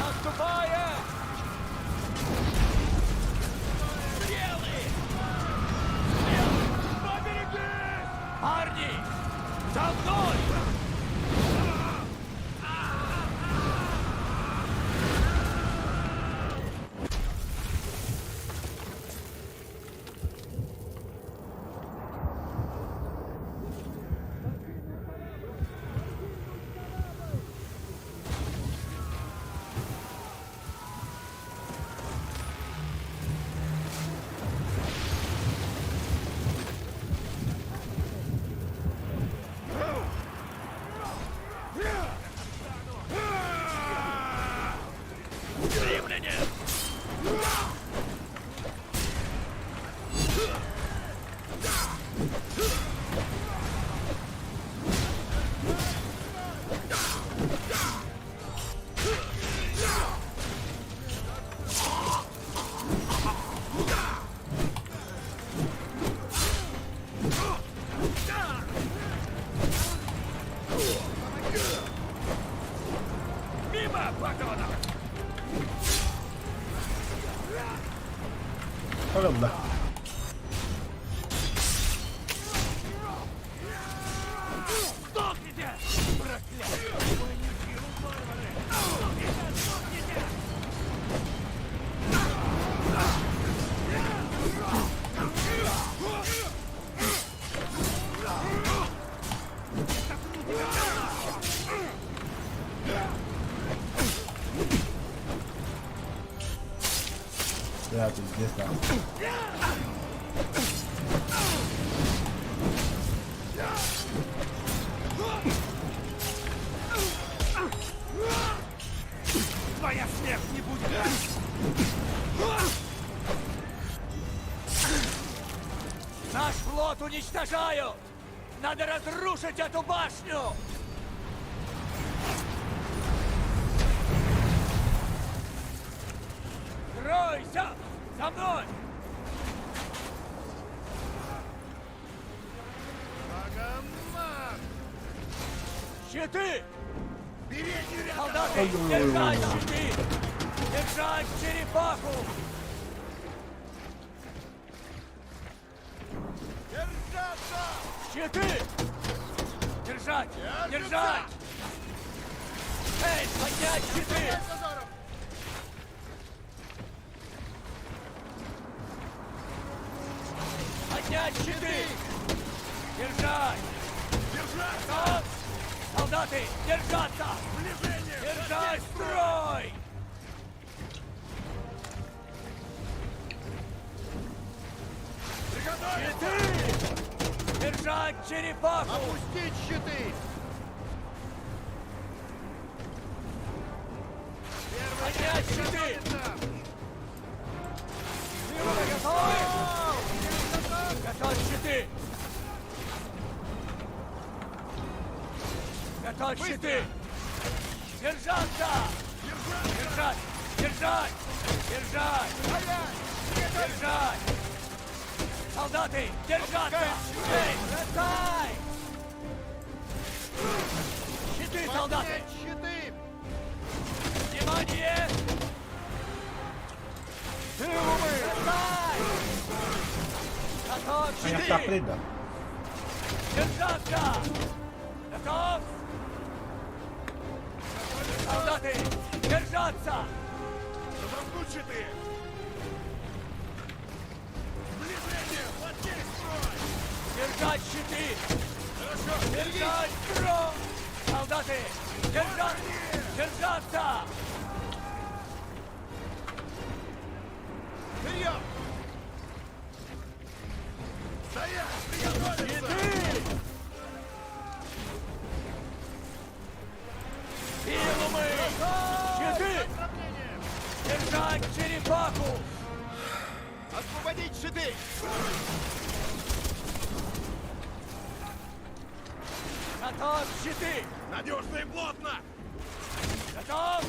Наступаем! Стрелы! Парни! За мной! Погнали. Сдохните! Проклятие! Я тут здесь, да. Твоя смерть не будет! Наш флот уничтожают! Надо разрушить эту башню! Стройся! За мной! Щиты! Солдаты, держать щиты! Держать черепаху! Держаться! Щиты! Держать! Держать! Эй, поднять щиты! Поднять щиты! Держать! Держать! Стоп! Солдаты, держаться! Держать строй! Щиты! Держать черепаху! Опустить щиты! Поднять щиты! Готов! Готовь щиты! Готовь щиты! Держаться! Держать! Держать! Держать! Держать! Солдаты, держаться! Эй, бросай! Щиты, солдаты! Поднять щиты! Внимание! Бросай! Готов, А я щиты! так прийду. Держаться! Готов! Солдаты, держаться! Разомкнуть щиты! Держать щиты! Хорошо! Держать строй! Солдаты! Держаться! Держаться! Вперед! Стоять! Приготовиться! Щиты! Пилумы! Щиты! Держать черепаху! Освободить щиты! Готов, щиты! Надежно и плотно! Готов!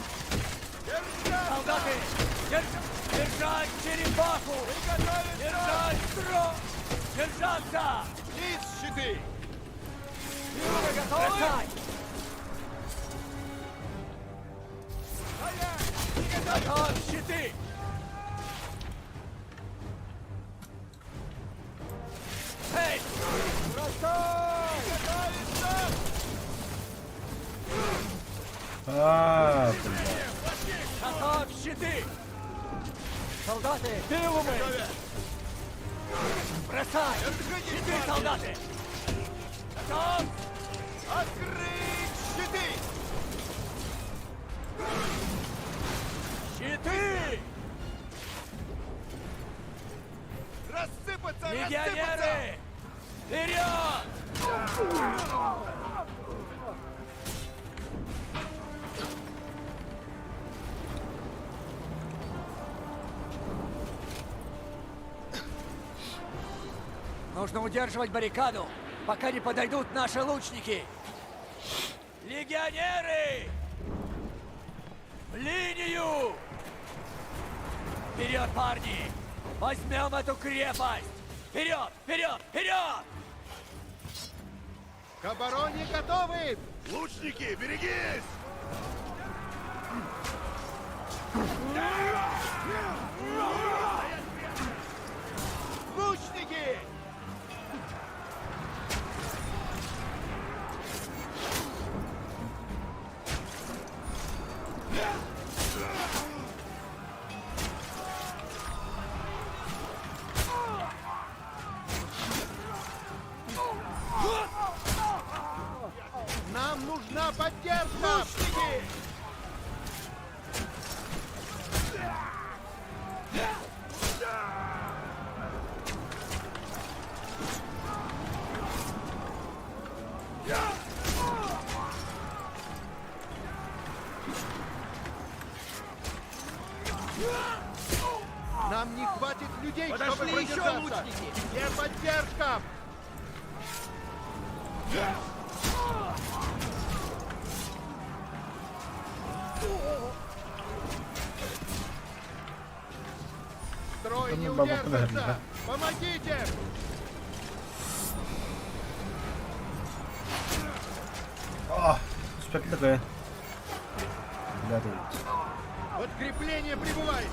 Держать! Солдаты! Держать черепаху! Держать строй! Держаться! Вниз щиты! Бросай! Готов, щиты! Эй! А, блядь. Готов, щиты! Солдаты, пилумы! Бросай! Щиты, солдаты! Готов! Открыть щиты! Щиты! Рассыпаться! Рассыпаться! Легионеры! Вперед! Нужно удерживать баррикаду, пока не подойдут наши лучники. Легионеры! В линию! Вперед, парни! Возьмем эту крепость! Вперед! Вперед! Вперед! К обороне готовы! Лучники, берегись! Лучники! Нам нужна поддержка! Лучники! Нам не хватит людей, чтобы Подошли еще продержаться. лучники! Где поддержка? Строй не Ну, баба, подожди, удержится! да? Помогите! А, спектакль. Да, Подкрепление прибывает!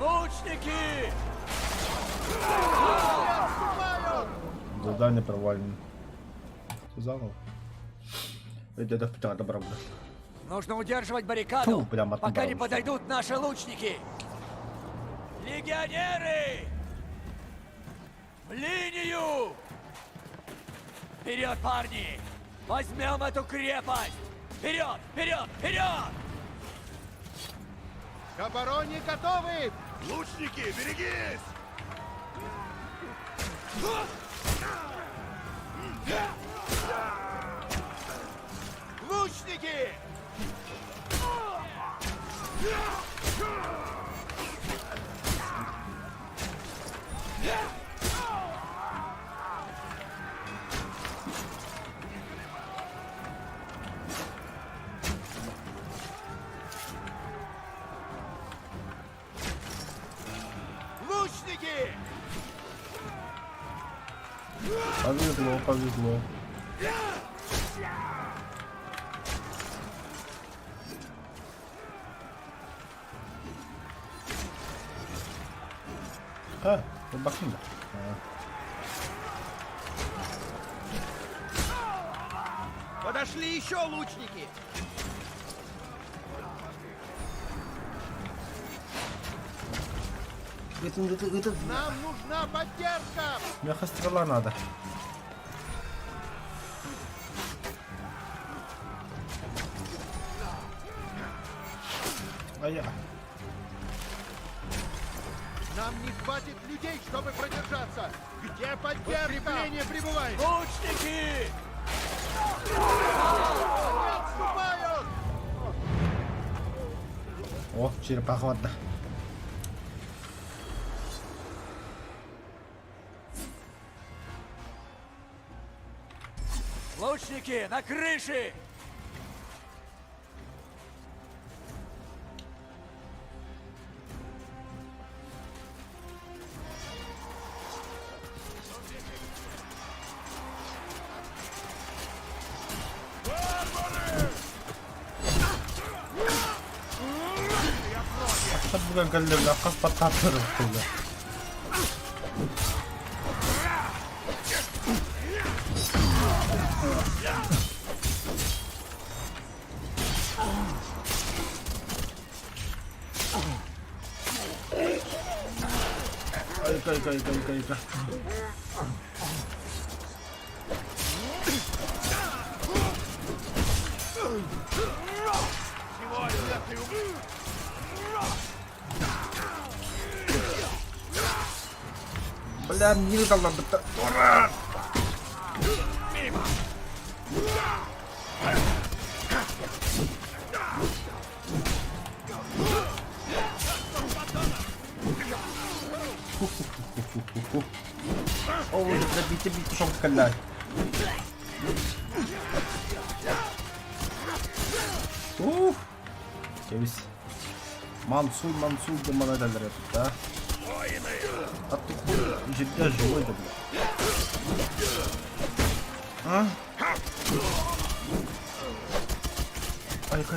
Лучники! Отступают! задание провалено. Заново. Это вторая добра будет. Нужно удерживать баррикаду, Фу, прям пока отдал не уже. подойдут наши лучники. Легионеры! В линию! Вперед, парни! Возьмем эту крепость! Вперед! Вперед! Вперед! К обороне готовы! Лучники, берегись! Лучники! Лучники! Повезло, повезло. А, бахнина. Подошли еще лучники! Нам нужна поддержка! Мехострела надо. А я. Нам не хватит людей, чтобы продержаться! Где поддержка? Подкрепление прибывает! Лучники! Они отступают! О, черепахватно. Лучники, на крыше! Bukan kalian akan patah terus. Ika. Бля, не дал нам это. Ура! О, уже забейте петушок скалять. Уф! Кевис. Мансуй, демон это да? А ты где живой, да, бля? А? Ай-ка.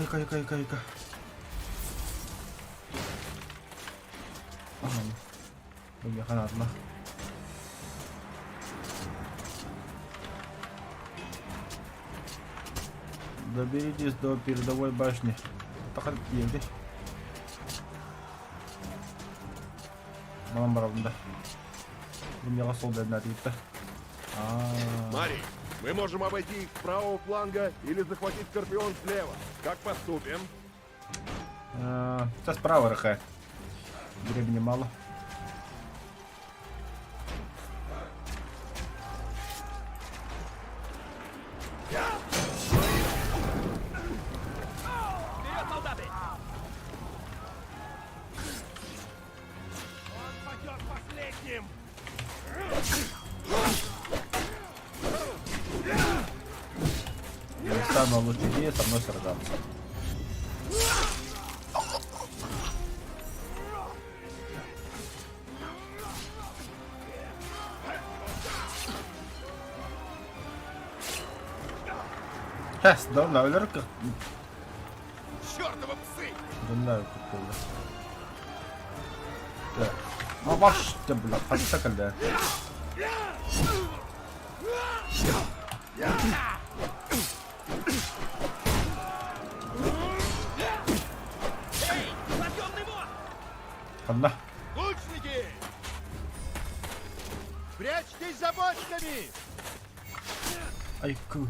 Уехала одна. Доберитесь до передовой башни. Так где? Малам барабанда. Умела солдат на ритте. Мари, мы можем обойти их с правого фланга или захватить Скорпион слева. Как поступим? Сейчас справа рахает. Времени мало. Вперед, солдаты! Он пойдет последним! Не самая лучшая идея со мной сражаться. Да, наверное, Чёртовы псы! да, какой. Так. А ваш ты, бля, подсакали. Эй, подъемный мост! Одна. Лучники! Прячьтесь за бочками! Айку.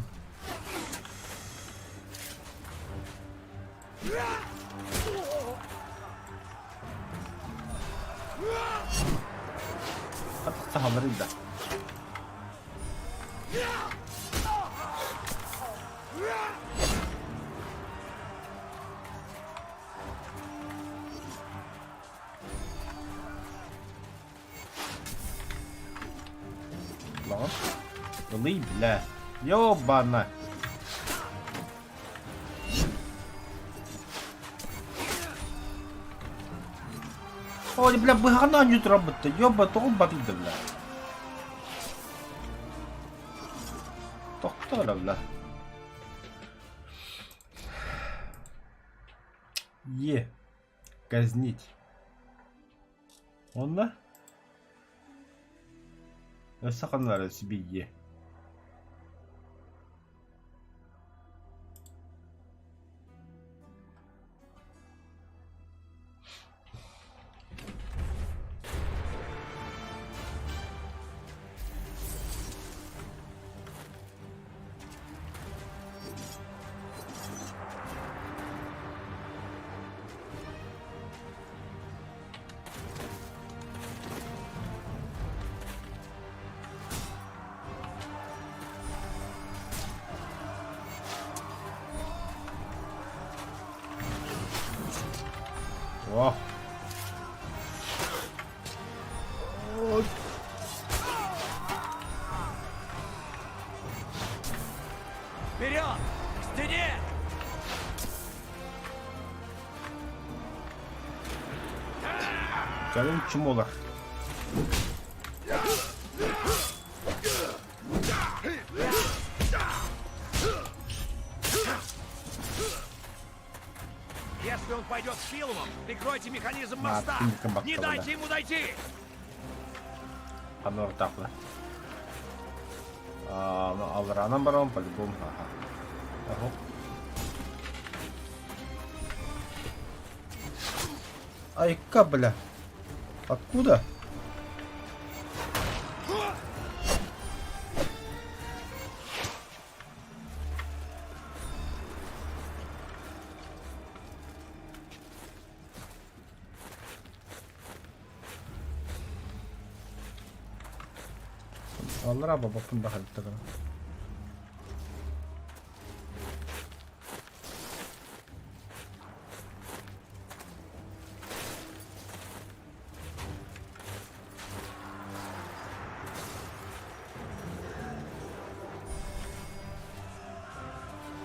Сахал рыда. Ладно. Лы, бля. Ёбана. Ой, бля, быгана не работает. Ёба, то он бабида, бля. Doktor abla. Ye. Казнить. Onunla. Ve sakınları себе ye. О! Вперед! К стене! Canım çumolar. Если он пойдет с Филумом, прикройте механизм моста! тынком Не bakalım дайте ему дойти! Одно орtaqlı. Ну, Алраном баром по-любому. Ага. Ого. Ай-ка, бля. Откуда? Алра баба фунда хальтага.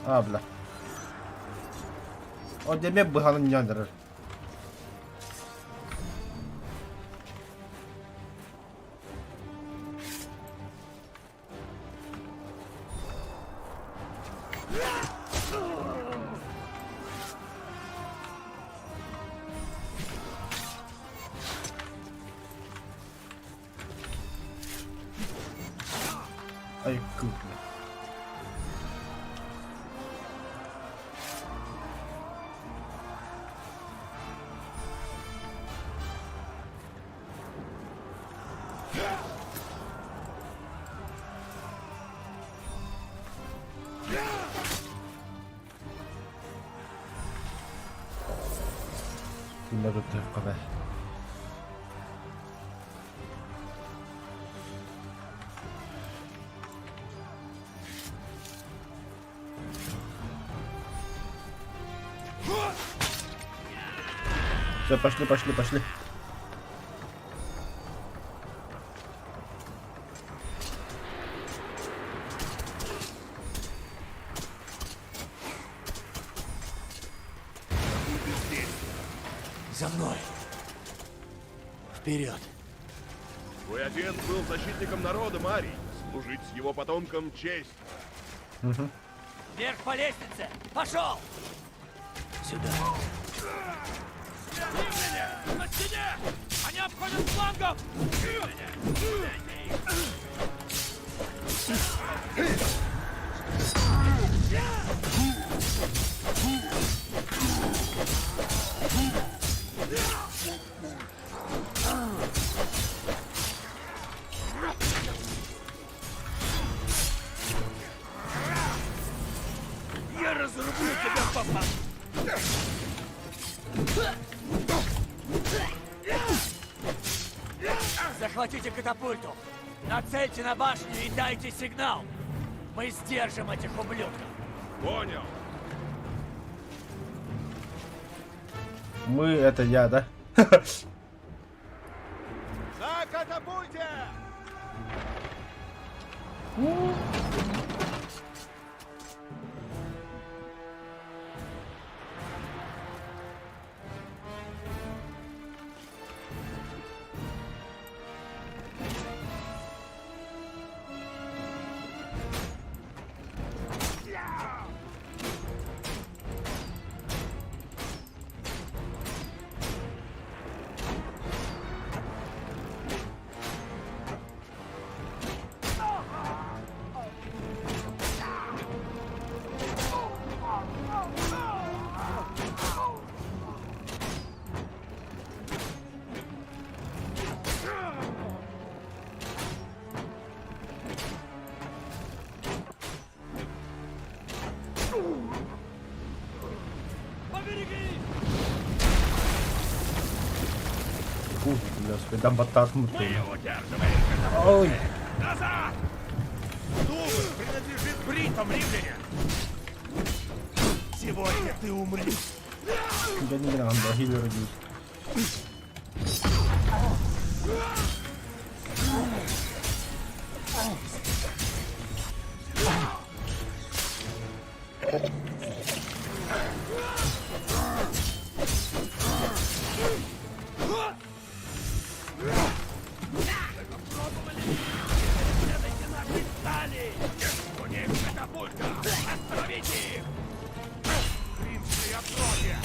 Abla. O demek bu halın yandırır. Ay kızım. Bunda da kadar. Все, пошли. За мной! Вперед! Твой отец был защитником народа, Марий. Служить с его потомкам честь. Вверх по лестнице! Пошел! Сюда! На стене! Они обходят с флангов! Я разрублю тебя, папа! Захватите катапульту! Нацельте на башню и дайте сигнал! Мы сдержим этих ублюдков! Понял. Мы это я, да? На катапульте! Господи, дам бататнутый. Удерживаем Ой. назад! Дубль принадлежит бритам, римляне! Сегодня ты умрешь. Я не знаю, да, хилер идет. У них катапульта! Остановите их! Римские отродья!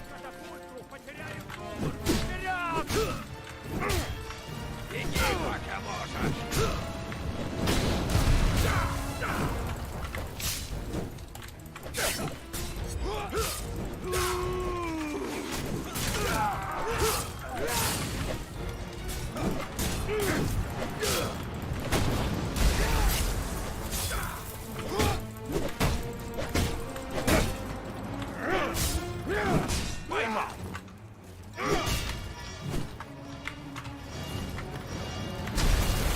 Катапульту! Потеряем голову! Вперед! Беги, пока можешь! Поймал!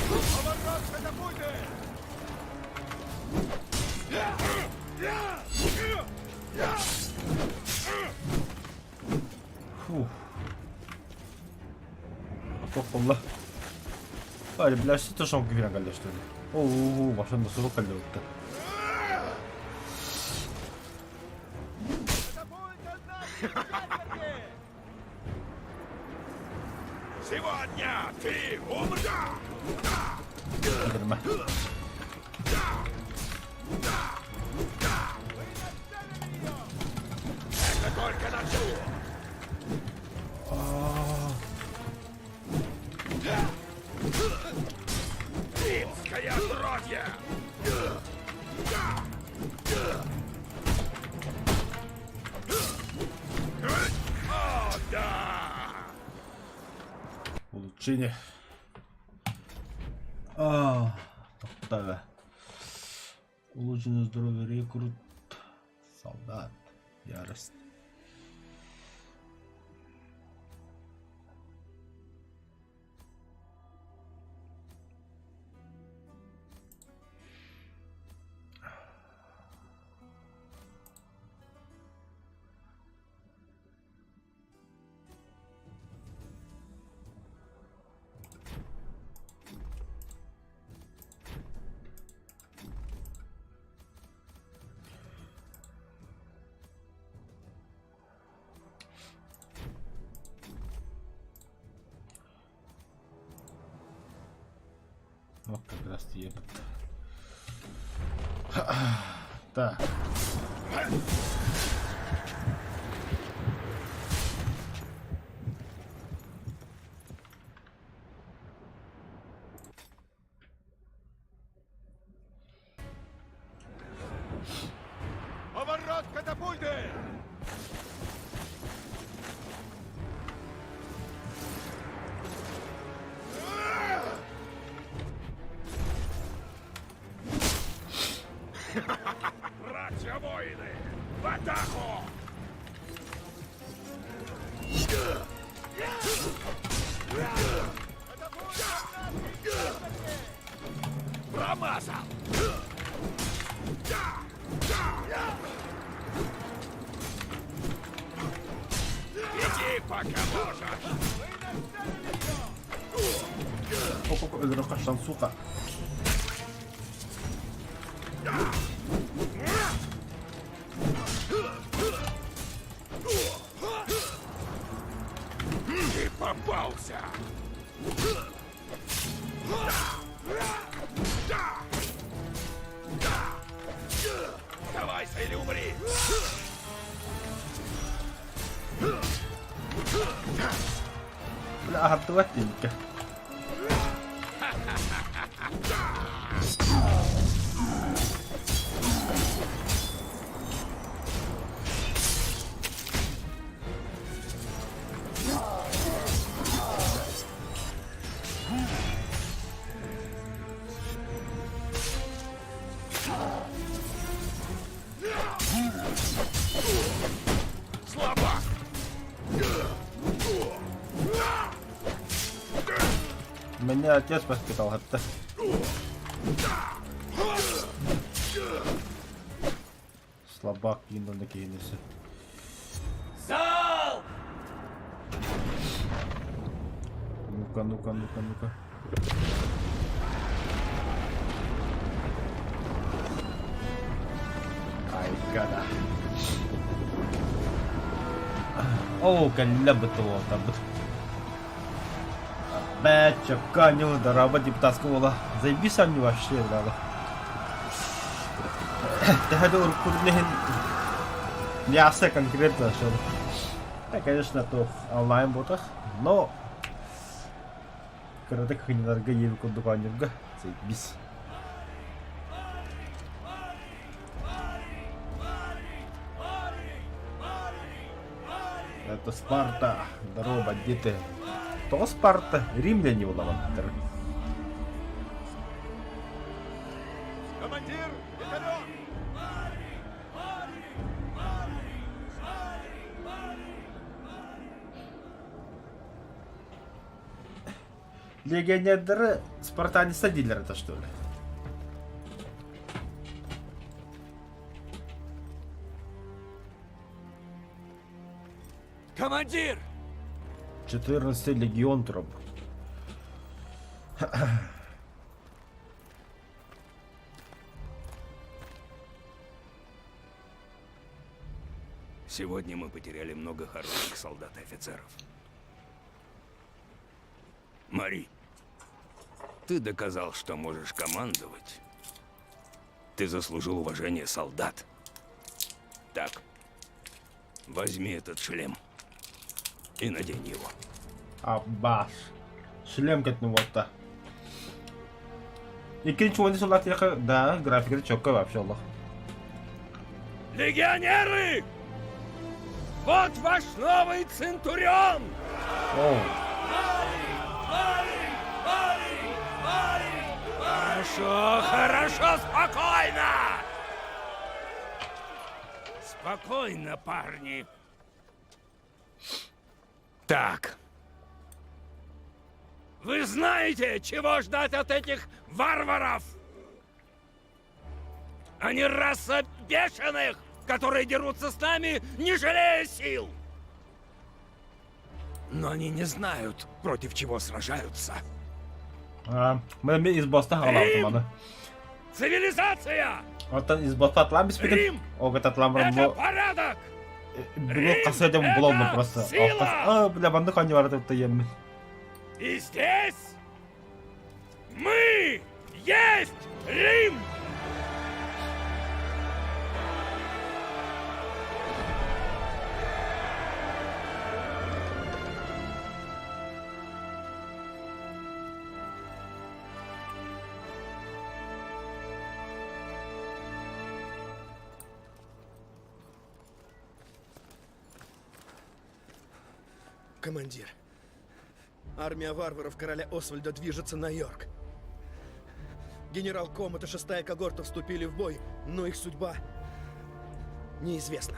Поворот катапульты! Фух. Тоққолла. Али, бля, что шон кигрен калды, что ли? Оу, машина сурук калды өтті. Сегодня ты умрешь! Кидірме. Это только начало! Римское отродье! О, да! Улучшение. Тоқтағы. Улучшение здоровья, рекрут. Солдат. Ярость. Вот как раз едут. Так. Поворот катапульты! Братья воины, в атаку! Промазал! Иди, пока можешь! О, игрока шансуха. Ты попался! Сдавайся или умри! Бля, хватилка. Меня отец воспитал это. Слабак кинул на Кейнеса. Зал! Ну-ка, ну-ка, ну-ка, ну-ка. Ай, гада. О, калля бытово там. Бэча, каню, да работа депутатского вола. Заебись они вообще, да. Ты хотел курнehen мясо конкретно, что ли? Да, конечно, то онлайн ботах, но когда как они дорого едут к дуканюга, заебись. Это Спарта, здорово, бандиты. То Спарта, римляне улавантер. Командир, вертолет! Легионеры спартаниста дилера-то что ли? Командир! 14 легион троп. Сегодня мы потеряли много хороших солдат и офицеров. Мари, ты доказал, что можешь командовать. Ты заслужил уважение солдат. Так, возьми этот шлем и надень его. Аббаш. Шлем как ну вот-то. И ничего не солдат, да, графика четко вообще, Allah. Легионеры! Вот ваш новый Центурион! Оу. Хорошо, хорошо, спокойно! Спокойно, парни. Так. Вы знаете, чего ждать от этих варваров? Они раса бешеных, которые дерутся с нами, не жалея сил. Но они не знают, против чего сражаются. Мы из Боста халату, Цивилизация! Вот он из Боста атлам беспредел. Рим! О, этот атлам Это порядок! было касаем блонно просто. Сила! Бля, бандых они варят это ем. И здесь мы есть Рим! Командир, армия варваров короля Освальда движется на Йорк. Генерал Комат и 6-я когорта вступили в бой, но их судьба неизвестна.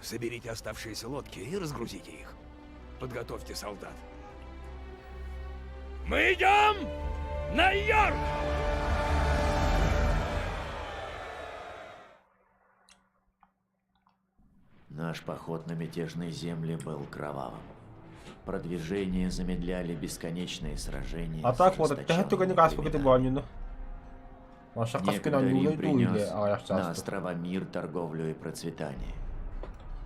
Соберите оставшиеся лодки и разгрузите их. Подготовьте солдат. Мы идем на Йорк! Наш поход на мятежные земли был кровавым. Продвижение замедляли бесконечные сражения. А так вот, это только не раз пока ты баню. Ваша каска на Некогда нее Рим принес а я на острова мир, торговлю и процветание.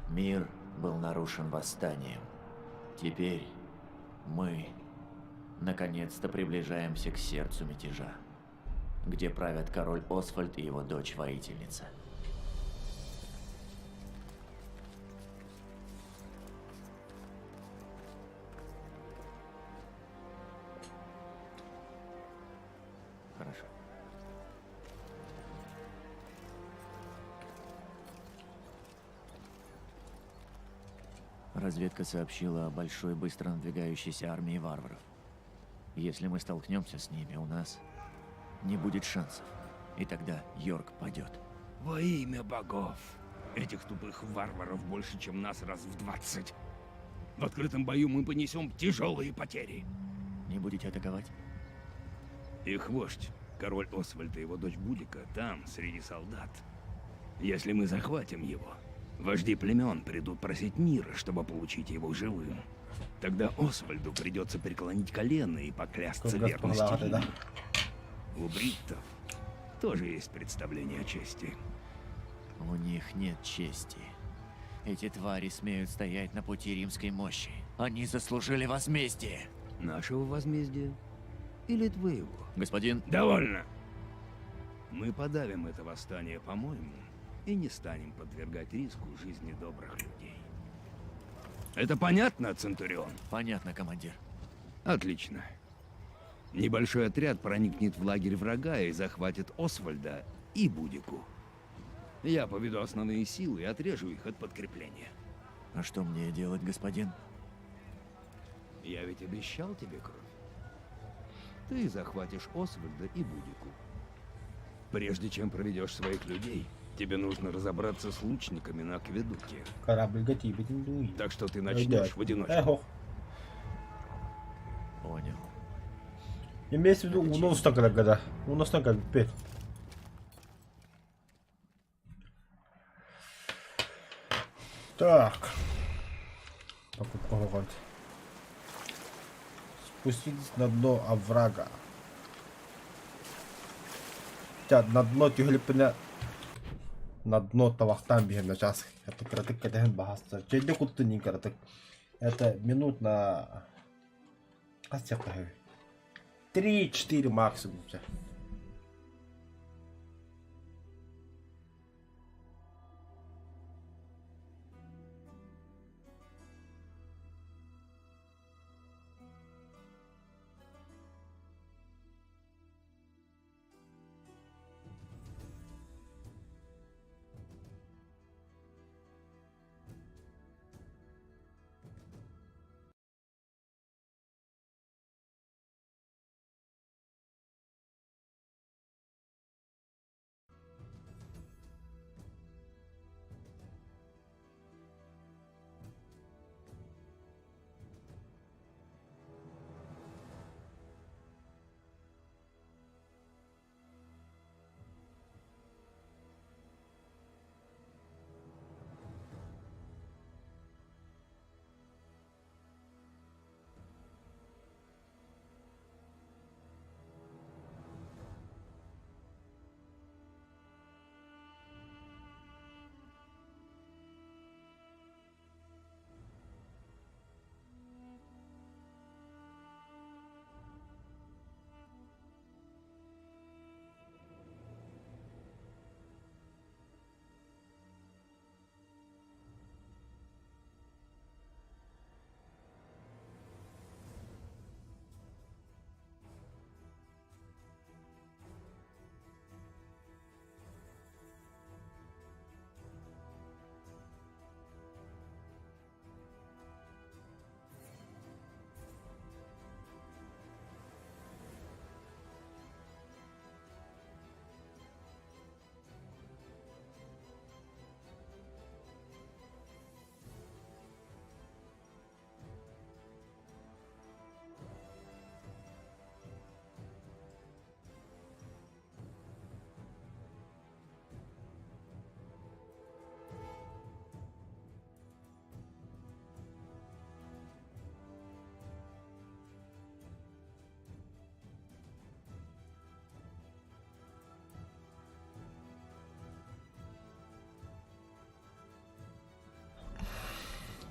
Мир был нарушен восстанием. Теперь мы наконец-то приближаемся к сердцу мятежа, где правят король Освальд и его дочь-воительница. Хорошо. Разведка сообщила о большой, быстро надвигающейся армии варваров. Если мы столкнемся с ними, у нас не будет шансов. И тогда Йорк падет. Во имя богов, Этих тупых варваров больше, чем нас раз в 20. В открытом бою мы понесем тяжелые потери. Не будете атаковать? Их вождь, король Освальд и его дочь Будика, там, среди солдат. Если мы захватим его, вожди племен придут просить мира, чтобы получить его живым. Тогда Освальду придется преклонить колено и поклясться верности ему. У бриттов тоже есть представление о чести. У них нет чести. Эти твари смеют стоять на пути римской мощи. Они заслужили возмездие. Нашего возмездия или твоего? Господин, Довольно! Мы подавим это восстание, по-моему, и не станем подвергать риску жизни добрых людей. Это понятно, Центурион? понятно, командир. Отлично. Небольшой отряд проникнет в лагерь врага и захватит Освальда и Будику. Я поведу основные силы и отрежу их от подкрепления. А что мне делать, господин? Я ведь обещал тебе кровь. Ты захватишь Освальда и Будику. Прежде чем проведешь своих людей, тебе нужно разобраться с лучниками на акведуке. Корабль готовый. Так что ты начнешь в одиночку. Понял. Имеется в виду, у нас так когда. У нас так как теперь. Так. Покупка вагон. Спуститесь на дно оврага. На дно тюглипня. На дно тавахтан бегем на час. Это кратык каден бахастар. Чейде кутты не кратык. Это минут на... 3-4 максимум.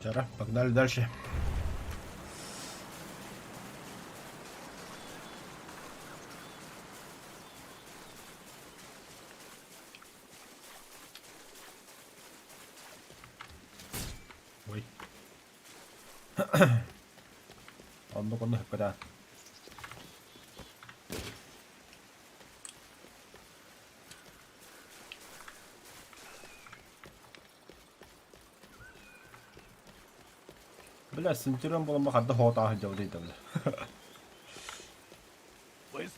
Вчера, погнали дальше. Ой. Он ну-ка, когда. Бля, Центурион было махать до хота, где вот это.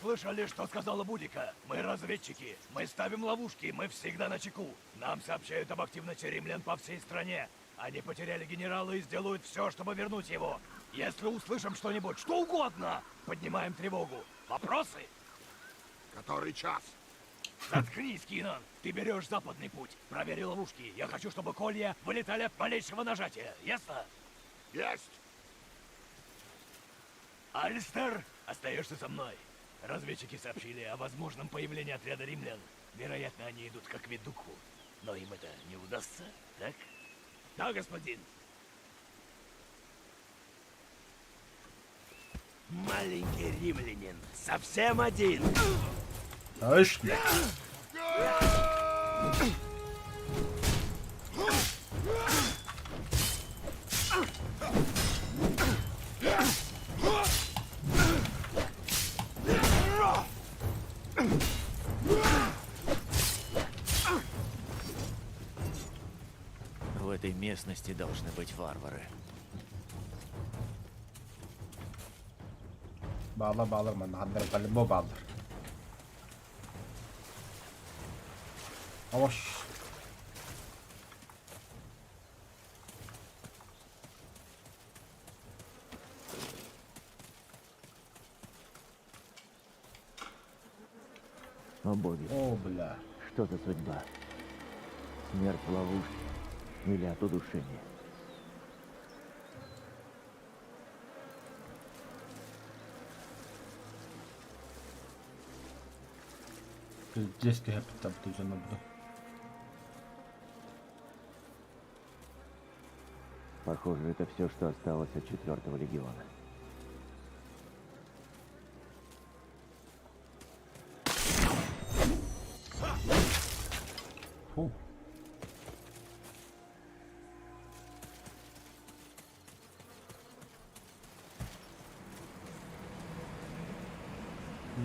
слышали, что сказала Будика? Мы разведчики. Мы ставим ловушки. Мы всегда на чеку. Нам сообщают об активности римлян по всей стране. Они потеряли генерала и сделают все, чтобы вернуть его. Если услышим что-нибудь, что угодно, поднимаем тревогу. Вопросы? Который час? Заткнись, Кинан. Ты берешь западный путь. Проверь ловушки. Я хочу, чтобы колья вылетали от малейшего нажатия. Ясно? Есть! Алистер, остаешься со мной. Разведчики сообщили о возможном появлении отряда римлян. Вероятно, они идут к акведуку. Но им это не удастся, так? Да, господин. Маленький римлянин. Совсем один. Точно. В этой местности должны быть варвары. Bağlar man hade på bağlar. Avaş. О боги, О, бля. что за судьба? Смерть в ловушке или от удушения? Здесь я там тоже надо. Похоже, это все, что осталось от 4-го легиона. Фу.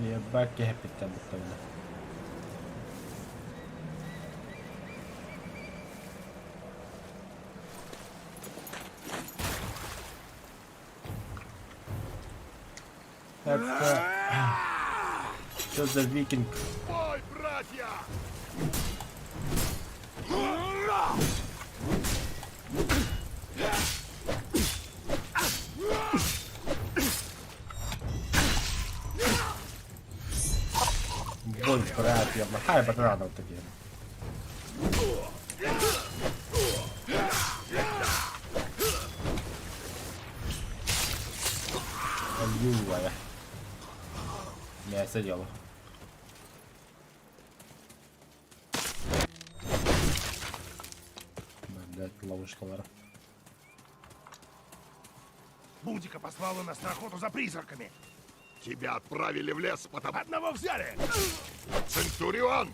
Ебать, я питаю бутылку. Это... Что за викинг? Бой, братья! Бой, братья, махай бананов такие. Аювая. Мясо дело. Блять, ловушка лара. Будика послала нас на охоту за призраками. Тебя отправили в лес, потому... Одного взяли! Центурион!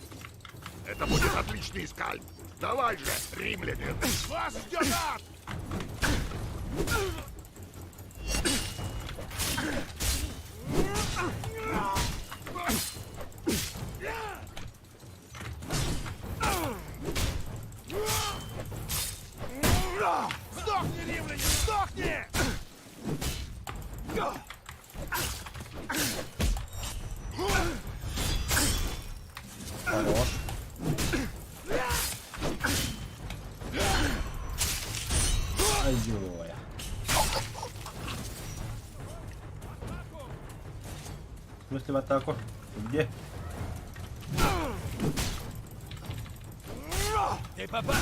Это будет отличный скальп. Давай же, римлянин! Вас ждет ад! Сдохни, римлянин, сдохни! Хорош. Аювая. В смысле в атаку? Где? Ты попал?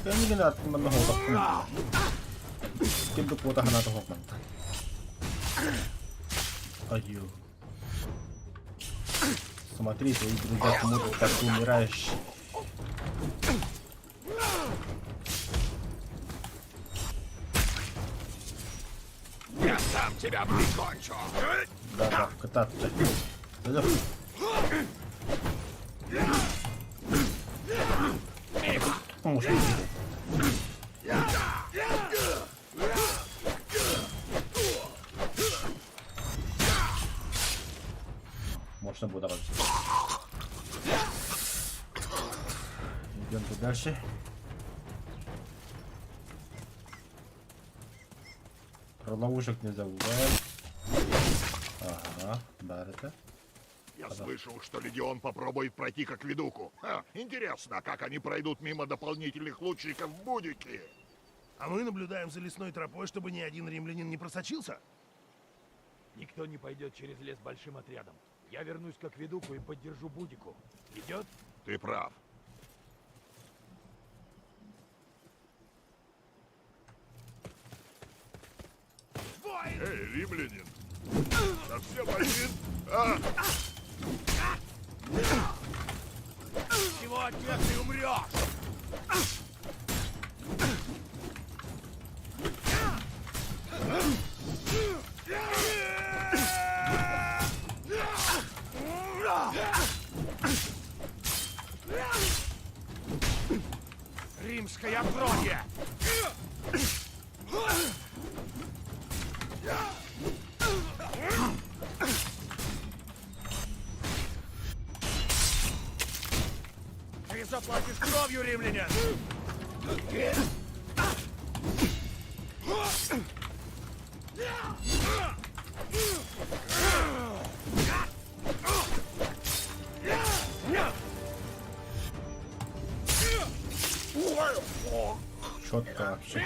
Kaya hindi natin man nahulap ko. Скинду по гранатового момента. Ай-ё. Смотри, твои друзья смотрят, как ты умираешь. Я сам тебя прикончу. Да, кататься. Да. Может, можно будет давать. Идем дальше. Про ловушек не забываем. Ага, да, это. Я слышал, что Легион попробует пройти к акведуку. Интересно, как они пройдут мимо дополнительных лучников в Будике. А мы наблюдаем за лесной тропой, чтобы ни один римлянин не просочился. Никто не пойдет через лес большим отрядом. Я вернусь к акведуку и поддержу Будику. Идет? Ты прав. Эй, римлянин! Совсем один? Всего отец и умрешь! Римское отродье! Ты заплатишь кровью, римляне! Четко вообще.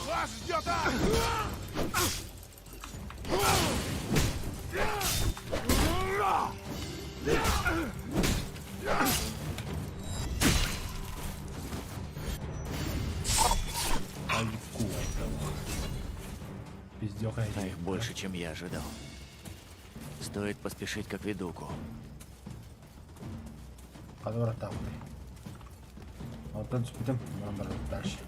Вас ждет ад! Пиздёха. А их больше, чем я ожидал. Стоит поспешить к акведуку. Allora там. Вот тут спитим, наоборот, дальше.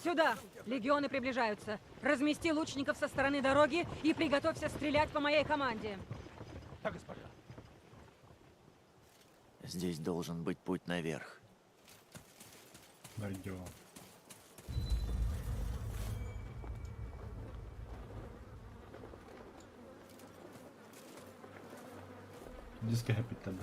Сюда! Легионы приближаются. Размести лучников со стороны дороги и приготовься стрелять по моей команде. Да, госпожа. Здесь должен быть путь наверх. Найдем. Диско капитан.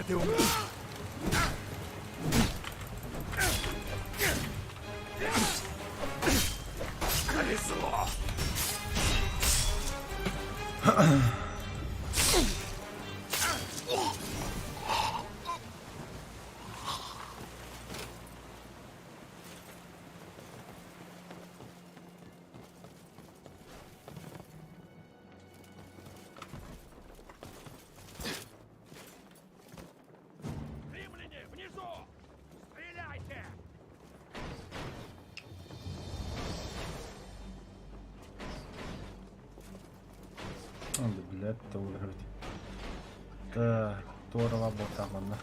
ты умеешь? Повезло. Римляне, внизу! Стреляйте! Надо, блядь, это выиграть. Так, Тор работа, ладно.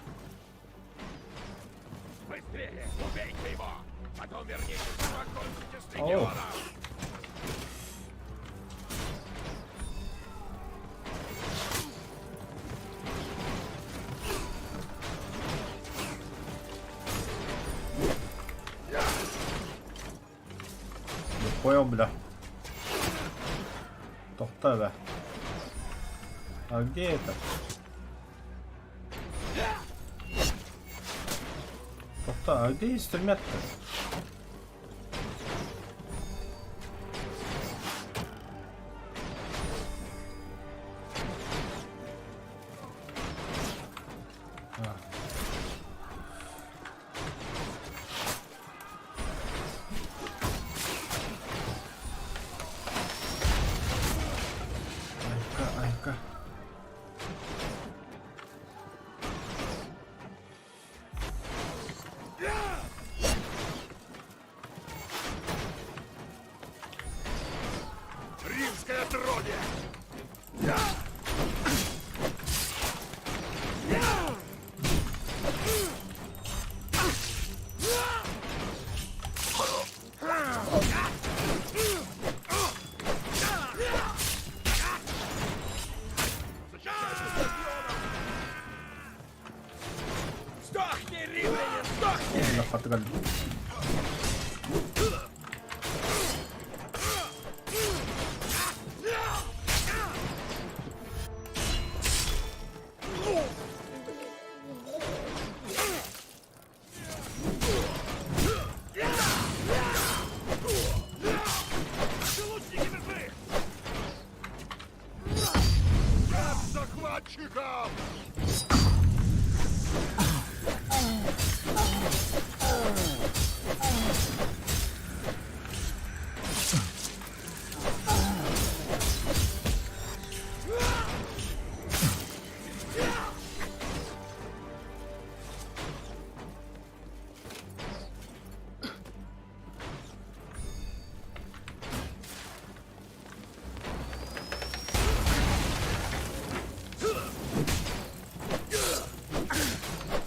Быстрее! Убейте его! Потом вернитесь и покончите с О. легионом! Не понял, бля. Тоқта, бля. А где это? Тоқта, а где инструмент-то? Айка. Римское отродье! Сдохни, римляне, сдохни! На Португалии. Лучники нужны! Нет захватчиков!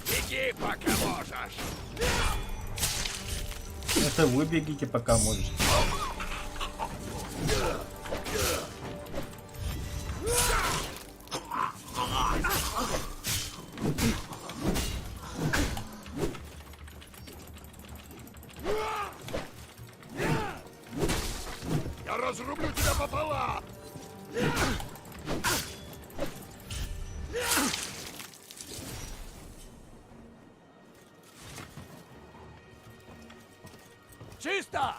Беги, пока можешь! Это вы бегите, пока можете. Я разрублю тебя пополам! Чисто!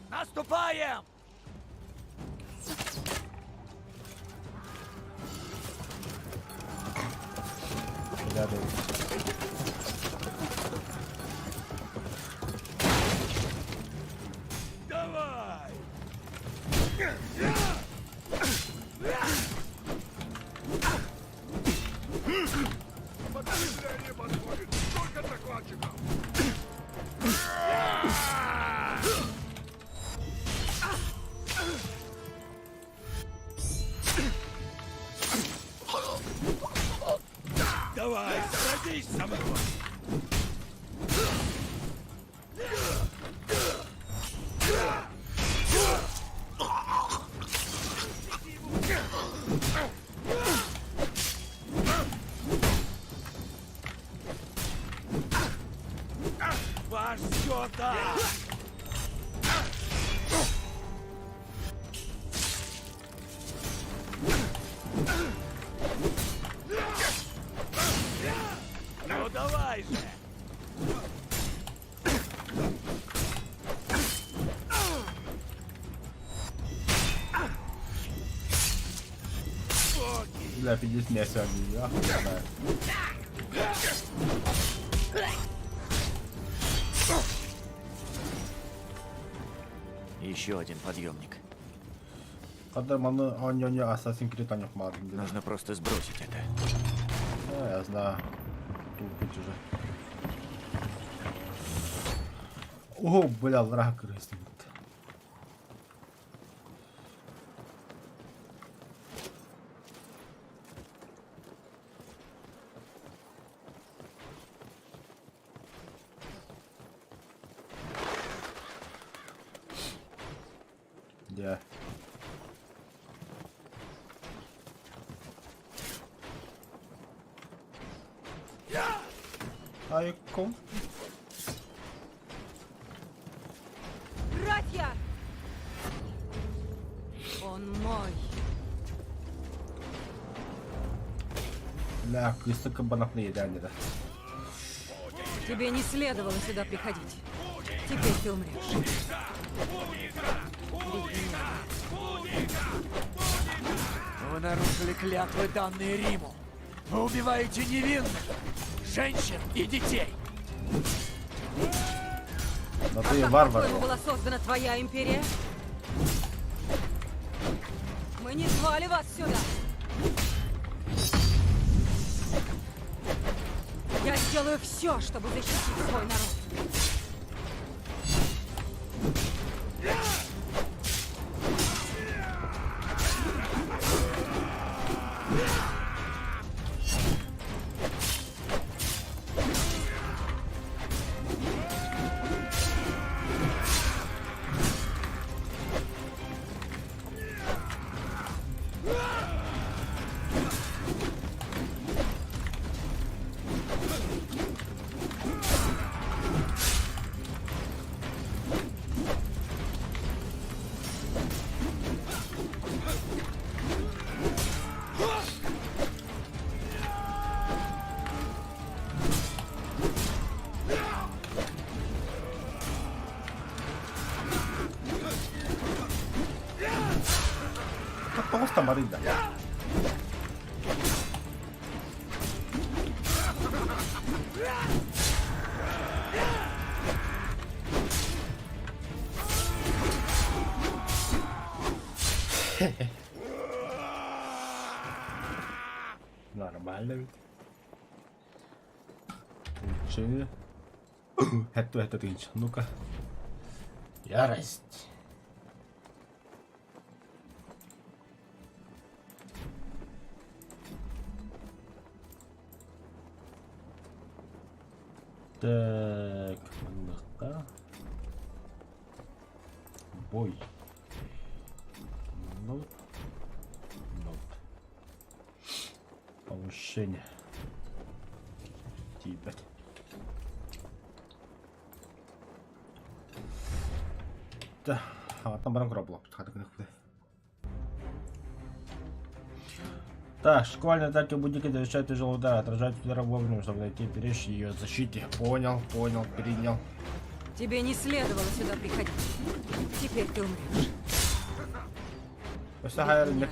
Наступаем! Рядом. Давай! Подкрепление подходит! Сколько захватчиков? Давай, сразись со мной! Ваш сюда! бля, 50 меня сегодня, я хуй знаю. Еще один подъемник. Когда он не Assassin's Creed не хматит. Нужно просто сбросить это. Я знаю. Тут уже. О, бля, враг крыснет. Где? Айком. Братья! Он мой. Бля, крыса кабанов не едали, да. Тебе не следовало сюда приходить. Теперь ты умрешь. Вы нарушили клятвы, данные Риму. Вы убиваете невинных, женщин и детей. Но А ты как, варвар. по-твоему, была создана твоя империя? Мы не звали вас сюда. Я сделаю все, чтобы защитить свой народ. Просто морить, да. Нормально ведь. Улучшение. Это тысяч. Ну-ка. Ярость. Так, мындыкта. Бой. Нот. Повышение. Типа. Да, а там баран гробло. Так, шквальные атаки будики завершают тяжелый удар, отражают удар вовремя, чтобы найти беречь ее защите. Понял, принял. Тебе не следовало сюда приходить. Теперь ты умрешь. Бедняга.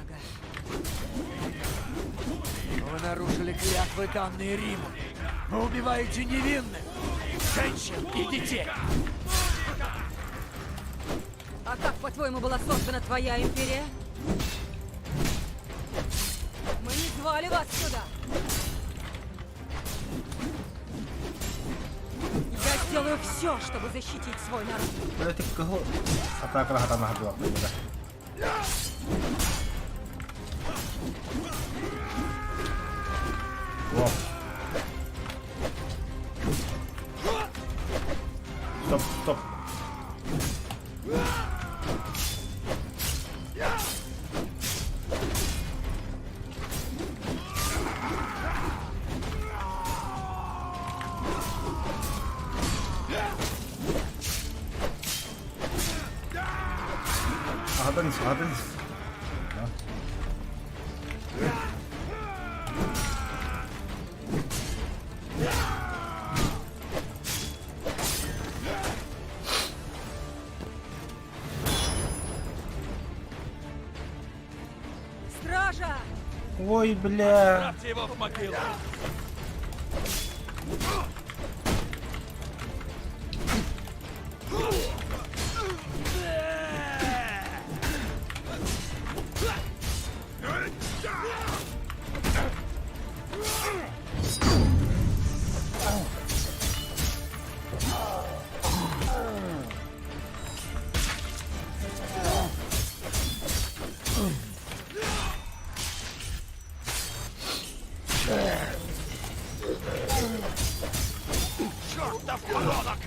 Вы нарушили клятвы, данные Риму. Вы убиваете невинных, женщин и детей. А как, по-твоему, была создана твоя империя? Мы не звали вас сюда. Я сделаю все, чтобы защитить свой народ. Это кого? Атака рахатана была. О. Стоп. Аденис. Да. Стража! Ой, бля. Отправьте его в могилу! Чертов подонок!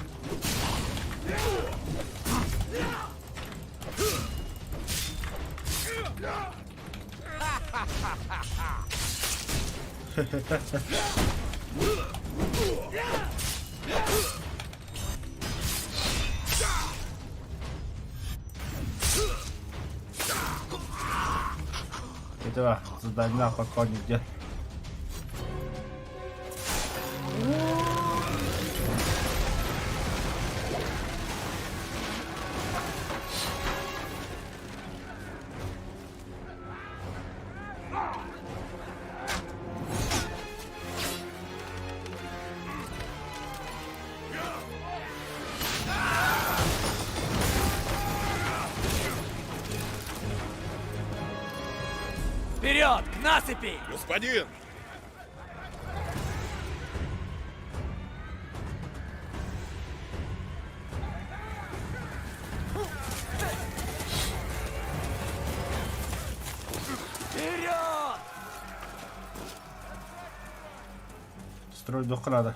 Этого задания пока нигде. Вперед, к насыпи! Господин! Вперед! Строить дух надо.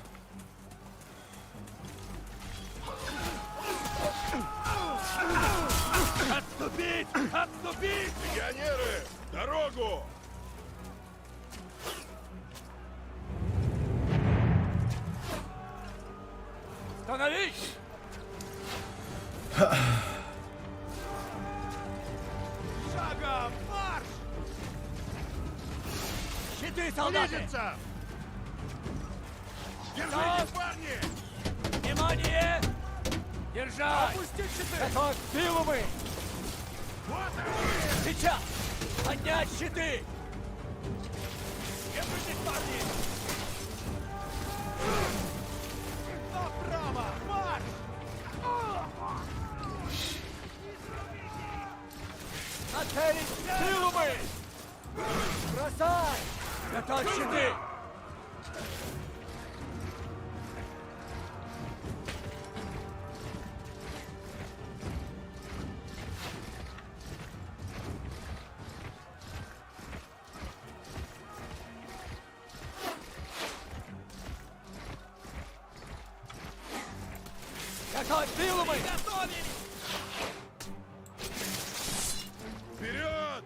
Отступить! Отступить! Легионеры! Дорогу! Становись! Шагом марш! Щиты, солдаты! Близится! Стоп! Держитесь, парни! Внимание! Держать! Опустить щиты! Готовь пилумы! Вот они! Сейчас! Поднять щиты! Держитесь, парни! Направо! Марш! Нацелить пилумы! Бросай! Готовь щиты! Готовь пилумы! Готовились! Вперед!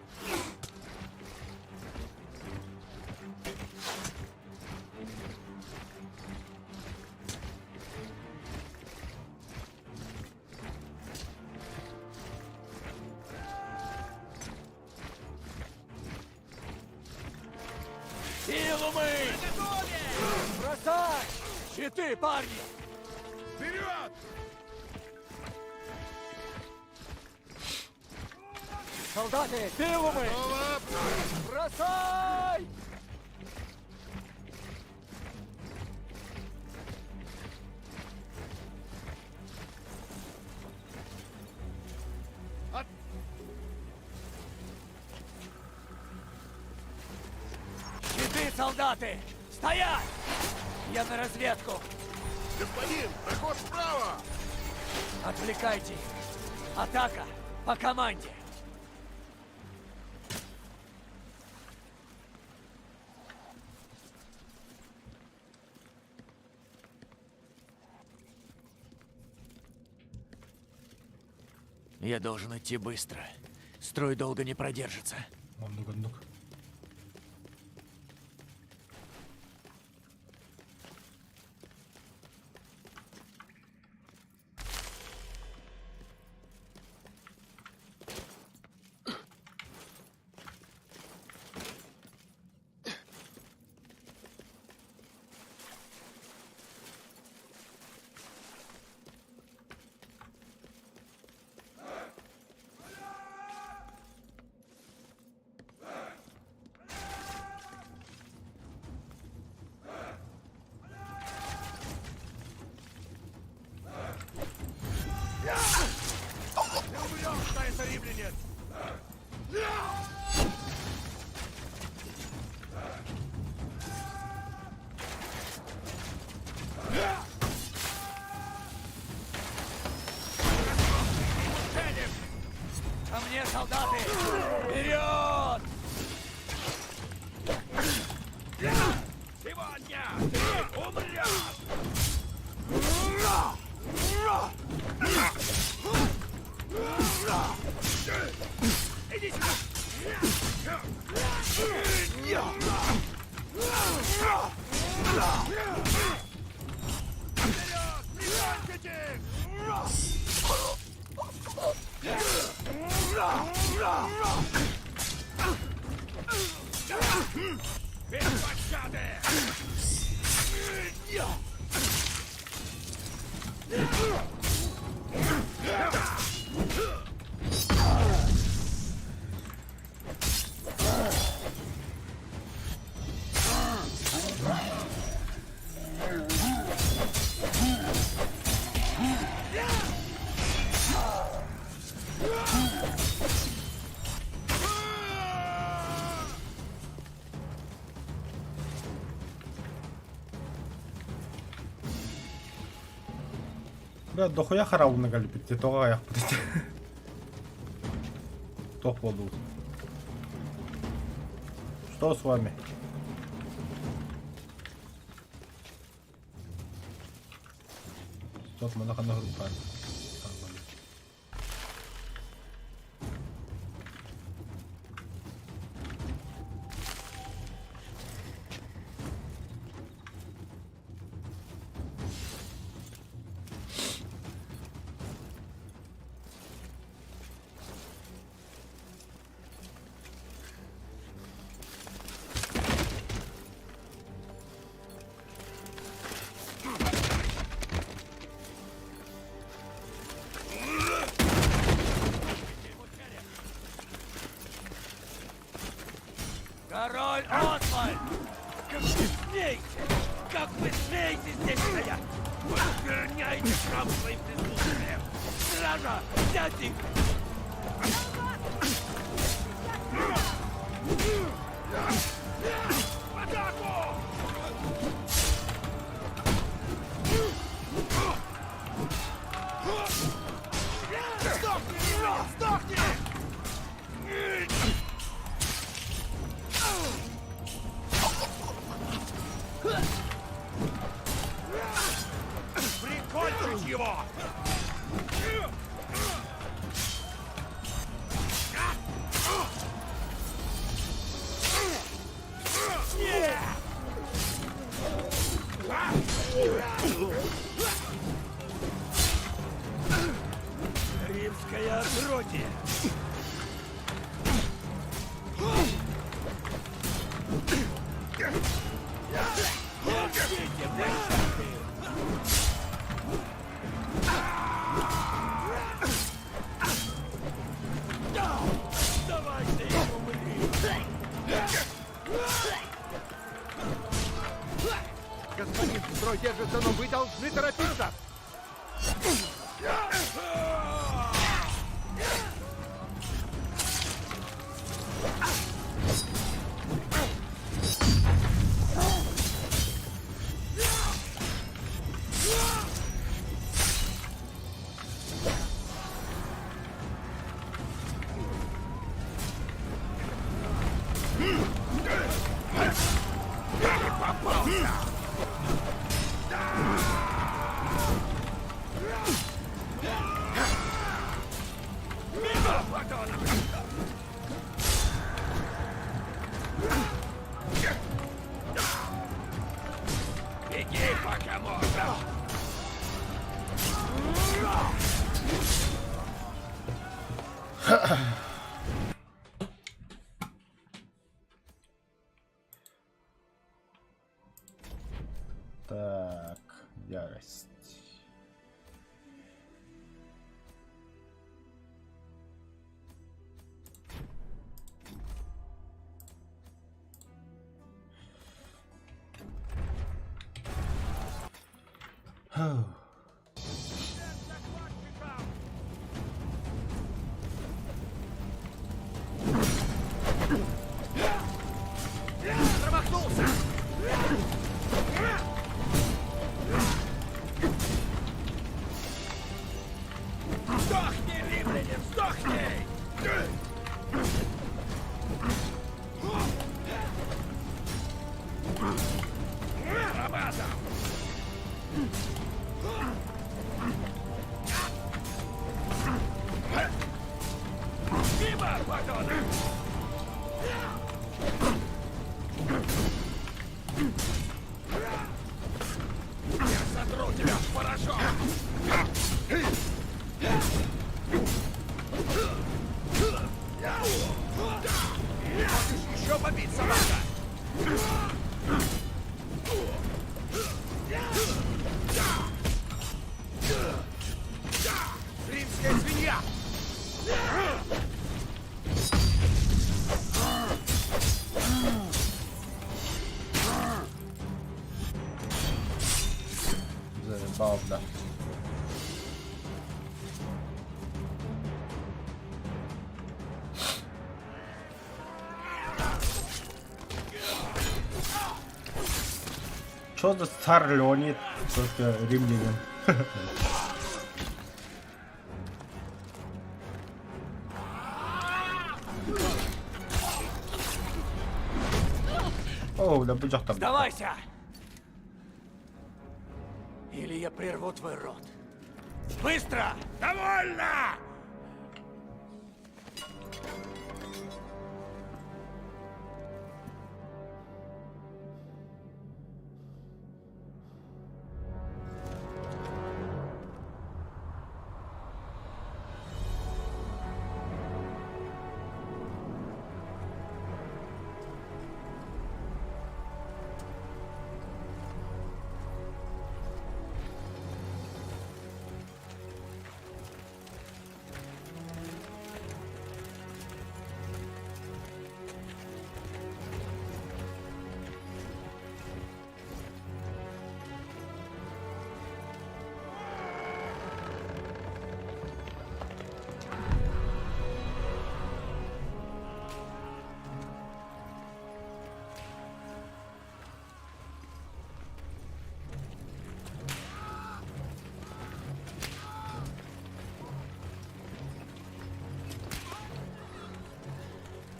Пилумы! Бросай! Щиты, парни! Вперед! Солдаты, пилумы! Бросай! Щиты, солдаты! Стоять! Я на разведку! Господин, проход справа! Отвлекайте! Атака по команде! Я должен идти быстро. Строй долго не продержится. Ну-ка. Ко мне, солдаты! Вперед! Сегодня ты умрешь! Иди сюда! Вперед! Прикончите! Без пощады! Бля, дохуя харау нагалипите, то я подожди. Кто подул? Что с вами? Стоп, мы на группа. Король Освальд! Как вы смеете? Как вы смеете здесь стоять? Вы оскверняете храм своим присутствием! Стража, взять их! В атаку! Сдохни! Сдохни! Прикончить его! Римское отродье! Господин, строй держится, но вы должны торопиться! Беги, пока можно! Так, ярость. Фух. Промахнулся! Я сотру тебя в порошок! Можешь еще побить, собака! Римская свинья! Заебал, да. Что за царь Леонид? Только римлянин. О, да будь там. Сдавайся! Или я прерву твой рот. Быстро! Довольно!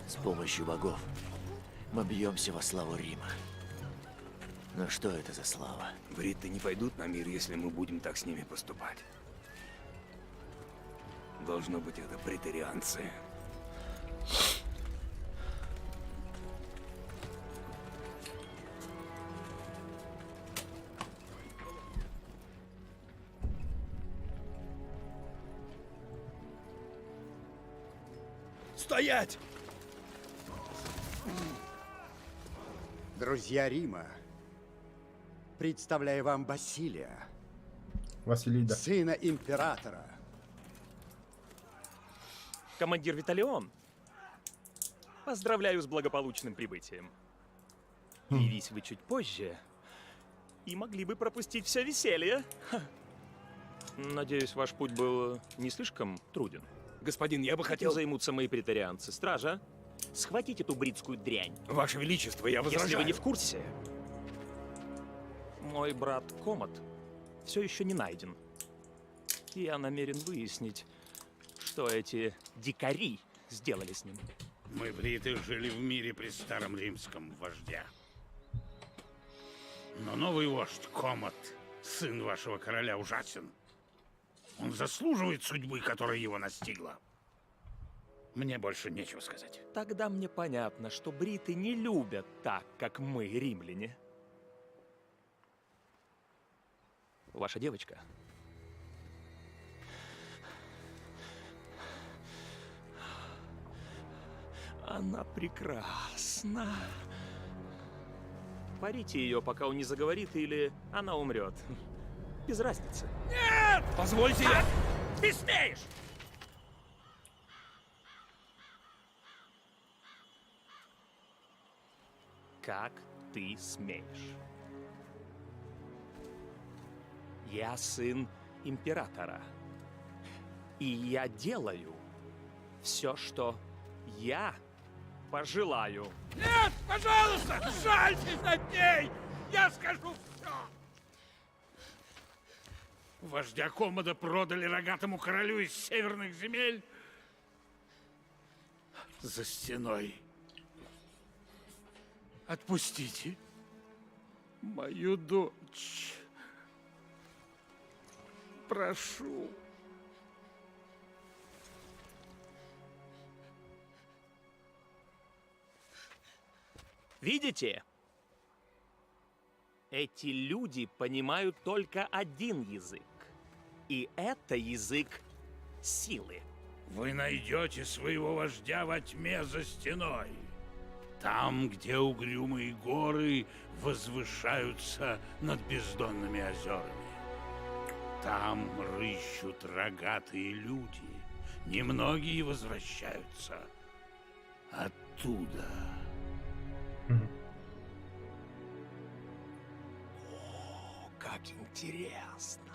С помощью богов мы бьемся во славу Рима. Но что это за слава? Бритты не пойдут на мир, если мы будем так с ними поступать. Должно быть, это претерианцы. Стоять! Друзья Рима, представляю вам Басилия, Василида. сына императора. Командир Виталион, поздравляю с благополучным прибытием. Явись вы чуть позже, и могли бы пропустить все веселье. Ха. Надеюсь, ваш путь был не слишком труден. Господин, я бы Этим хотел... займутся мои претарианцы. Стража, схватите эту бритскую дрянь. Ваше Величество, я возражаю. Если вы не в курсе, мой брат Комат все еще не найден. И я намерен выяснить, что эти дикари сделали с ним. Мы, бриты, жили в мире при старом римском вождя. Но новый вождь, Комат, сын вашего короля, ужасен. Он заслуживает судьбы, которая его настигла. Мне больше нечего сказать. Тогда мне понятно, что бриты не любят так, как мы, римляне. Ваша девочка. Она прекрасна. Парите ее, пока он не заговорит, или она умрет. Без разницы. Нет! Позвольте я... Ты смеешь! Как ты смеешь? Я сын императора. И я делаю все, что я пожелаю. Нет, пожалуйста, жальтесь над ней! Я скажу все! Вождя Комода продали рогатому королю из северных земель за стеной. Отпустите мою дочь. Прошу. Видите? Эти люди понимают только один язык. И это язык силы. Вы найдете своего вождя во тьме за стеной. Там, где угрюмые горы возвышаются над бездонными озерами. Там рыщут рогатые люди. Немногие возвращаются оттуда. О, как интересно.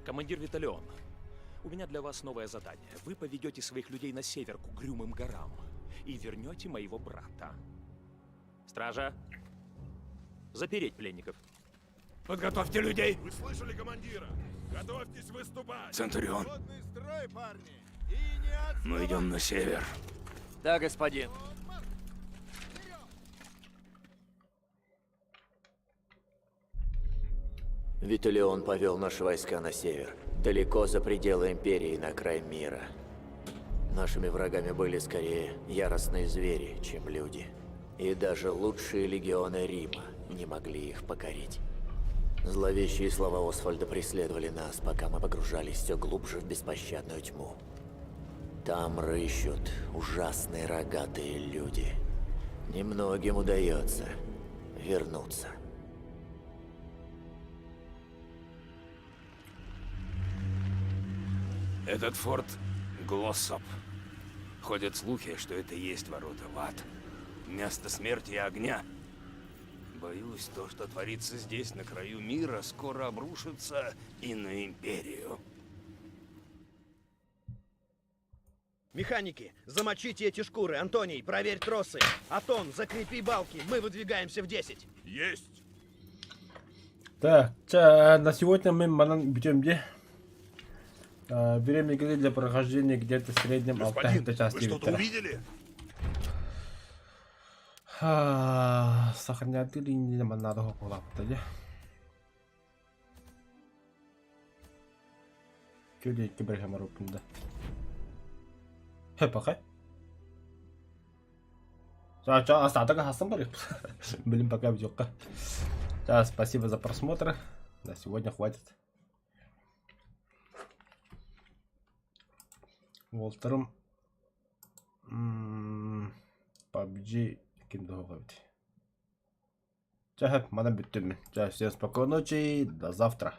Командир Виталион, у меня для вас новое задание. Вы поведете своих людей на север к угрюмым горам и вернете моего брата. Стража, запереть пленников. Подготовьте людей! Вы слышали командира? Готовьтесь выступать! Центурион, Плотный строй, парни! И не отставать! мы идем на север. Да, господин. Виталион повел наши войска на север, далеко за пределы Империи, на край мира. Нашими врагами были скорее яростные звери, чем люди. И даже лучшие легионы Рима не могли их покорить. Зловещие слова Освальда преследовали нас, пока мы погружались все глубже в беспощадную тьму. Там рыщут ужасные рогатые люди. Немногим удается вернуться. Этот форт Глоссоп. Ходят слухи, что это и есть ворота в ад. Место смерти и огня. Боюсь, то, что творится здесь, на краю мира, скоро обрушится и на Империю. Механики, замочите эти шкуры. Антоний, проверь тросы. Атон, закрепи балки. Мы выдвигаемся в 10. Есть! Так, на сегодня мы идем где? Время игры для прохождения где-то в среднем Господин, до части вы что-то Виктора. увидели? Сохранять или не надо около да? Kyllä киберхэмэр опында. Пока. Остаток хасан бар. Блин, пока видеока. Спасибо за просмотр. На сегодня хватит. Волтером PUBG киндоговать. Всем спокойной ночи, до завтра.